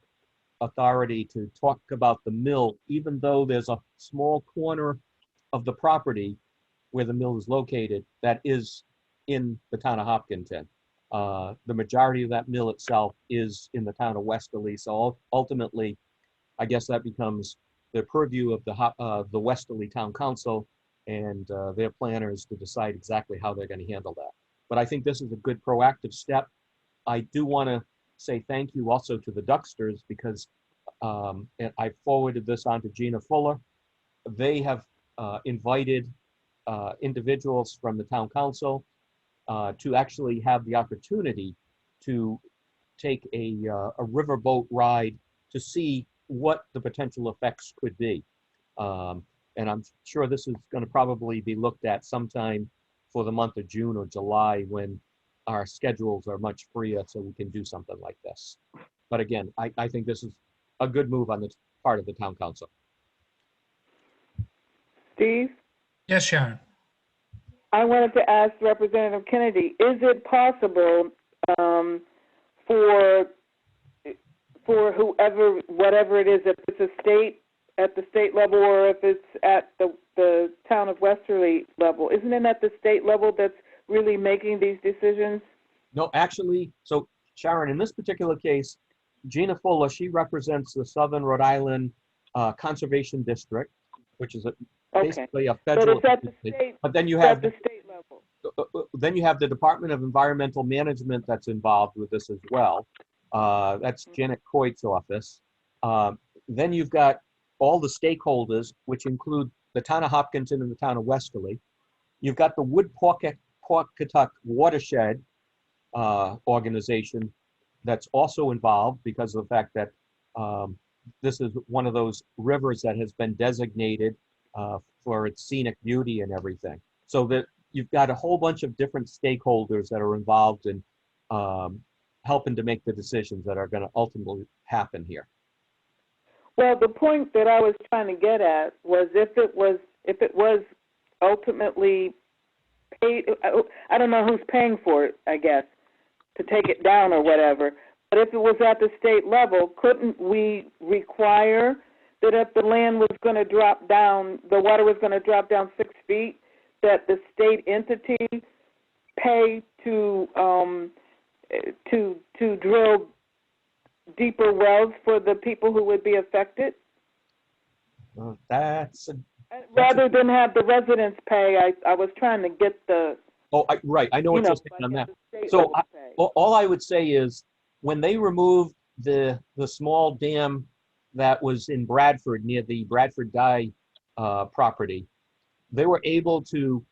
authority to talk about the mill, even though there's a small corner of the property where the mill is located that is in the town of Hopkinton. The majority of that mill itself is in the town of Westerly, so ultimately, I guess that becomes the purview of the Westerly Town Council and their planners to decide exactly how they're going to handle that. But I think this is a good proactive step. I do want to say thank you also to the Ducksters because and I forwarded this on to Gina Fuller. They have invited individuals from the town council to actually have the opportunity to take a riverboat ride to see what the potential effects could be. And I'm sure this is going to probably be looked at sometime for the month of June or July when our schedules are much freer so we can do something like this. But again, I think this is a good move on the part of the town council. Steve? Yes, Sharon. I wanted to ask Representative Kennedy, is it possible for whoever, whatever it is, if it's at the state level or if it's at the town of Westerly level, isn't it at the state level that's really making these decisions? No, actually, so Sharon, in this particular case, Gina Fuller, she represents the Southern Rhode Island Conservation District, which is basically a federal. But it's at the state. But then you it's have at the state level. Then you have the Department of Environmental Management that's involved with this as well. That's Janet Coit's office. Then you've got all the stakeholders, which include the town of Hopkinton and the town of Westerly. You've got the Wood Pawcatuck Watershed organization that's also involved because of the fact that this is one of those rivers that has been designated for its scenic beauty and everything. So that you've got a whole bunch of different stakeholders that are involved in helping to make the decisions that are going to ultimately happen here. Well, the point that I was trying to get at was if it was ultimately paid, I don't know who's paying for it, I guess, to take it down or whatever. But if it was at the state level, couldn't we require that if the land was going to drop down, the water was going to drop down 6 feet, that the state entity pay to drill deeper wells for the people who would be affected? Rather than have the residents pay, I was trying to get the Oh, right, I know You what know, you're saying like on at that. the state So level pay. all I would say is, when they removed the small dam that was in Bradford, near the Bradford Dye property, they were able to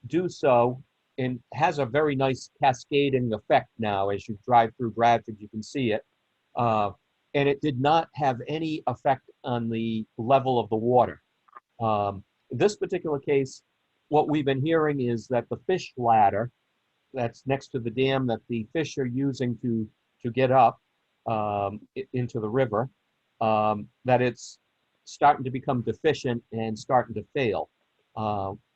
do so, and has a very nice cascading effect now. As you drive through Bradford, you can see it. And it did not have any effect on the level of the water. This particular case, what we've been hearing is that the fish ladder that's next to the dam that the fish are using to get up into the river, that it's starting to become deficient and starting to fail.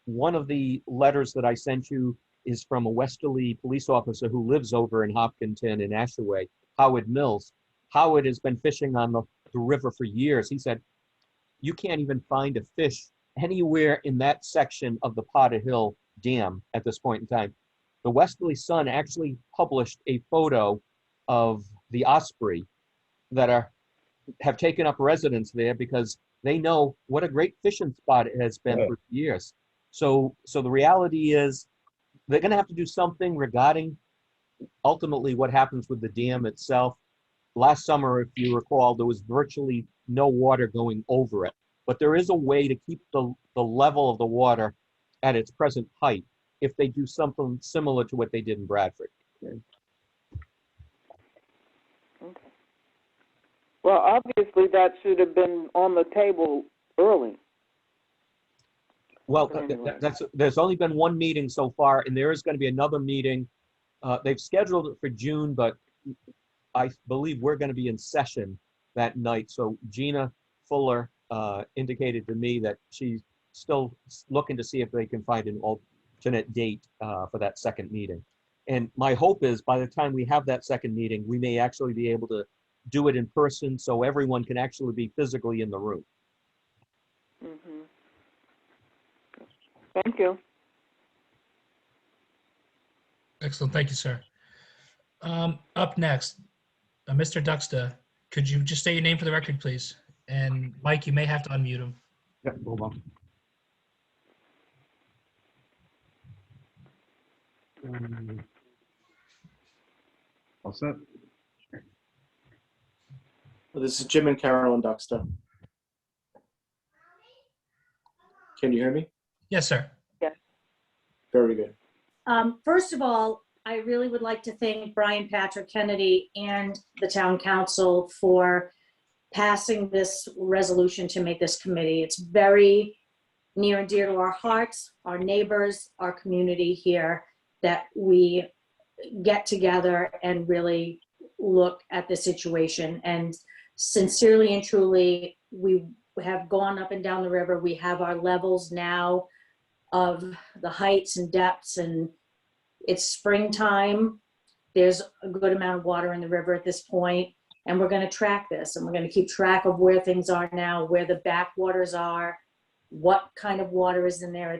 One of the letters that I sent you is from a Westerly police officer who lives over in Hopkinton and Ashaway, Howard Mills. Howard has been fishing on the river for years. He said, you can't even find a fish anywhere in that section of the Potter Hill Dam at this point in time. The Westerly Sun actually published a photo of the osprey that have taken up residence there because they know what a great fishing spot it has been for years. So the reality is they're going to have to do something regarding ultimately what happens with the dam itself. Last summer, if you recall, there was virtually no water going over it, but there is a way to keep the level of the water at its present height if they do something similar to what they did in Bradford. Okay. Well, obviously that should have been on the table early. Well, Anyway. there's only been one meeting so far, and there is going to be another meeting. They've scheduled it for June, but I believe we're going to be in session that night. So Gina Fuller indicated to me that she's still looking to see if they can find an alternate date for that second meeting. And my hope is by the time we have that second meeting, we may actually be able to do it in person so everyone can actually be physically in the room. Mm-hmm. Thank you. Excellent. Thank you, sir. Up next, Mr. Duxta, could you just state your name for the record, please? And Mike, you may have to unmute him. Yeah, hold on. All set? Well, this is Jim and Carolyn Duxta. Can you hear me? Yes, sir. Very good. First of all, I really would like to thank Brian Patrick Kennedy and the town council for passing this resolution to make this committee. It's very near and dear to our hearts, our neighbors, our community here, that we get together and really look at the situation. And sincerely and truly, we have gone up and down the river. We have our levels now of the heights and depths, and it's springtime. There's a good amount of water in the river at this point, and we're going to track this, and we're going to keep track of where things are now, where the backwaters are, what kind of water is in there.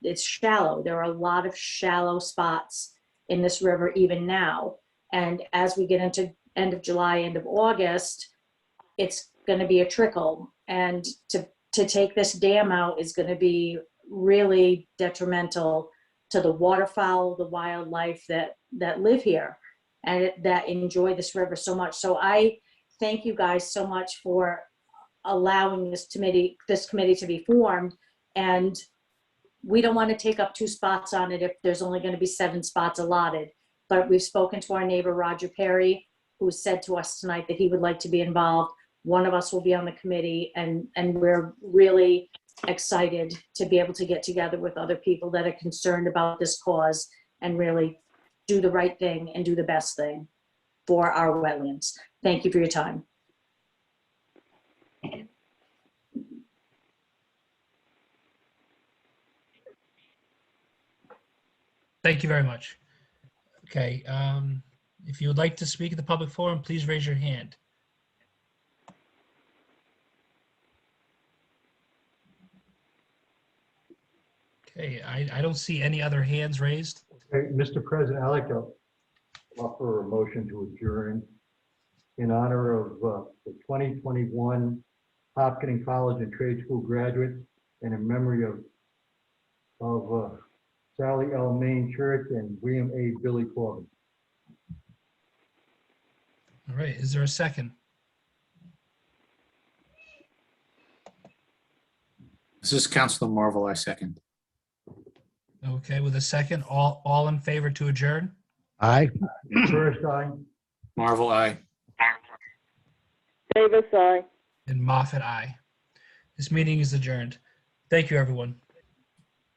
It's shallow. There are a lot of shallow spots in this river even now. And as we get into end of July, end of August, it's going to be a trickle. And to take this dam out is going to be really detrimental to the waterfowl, the wildlife that live here and that enjoy this river so much. So I thank you guys so much for allowing this committee to be formed. And we don't want to take up 2 spots on it if there's only going to be 7 spots allotted. But we've spoken to our neighbor, Roger Perry, who said to us tonight that he would like to be involved. One of us will be on the committee, and we're really excited to be able to get together with other people that are concerned about this cause and really do the right thing and do the best thing for our wetlands. Thank you for your time. Thank you very much. Okay, if you would like to speak at the public forum, please raise your hand. Okay, I don't see any other hands raised. Okay, Mr. President, I'd like to offer a motion to adjourn in honor of the 2021 Hopkinton College and Trade School graduates and in memory of Sally L. Main Church, and William A. Billy Corbin. All right, is there a second? This is Counselor Marvel, I second. Okay, with a second, all in favor to adjourn? Aye. First, aye. Marvel, aye. Davis, aye. And Moffat, aye. This meeting is adjourned. Thank you, everyone.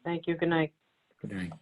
Thank you. Good night. Good night.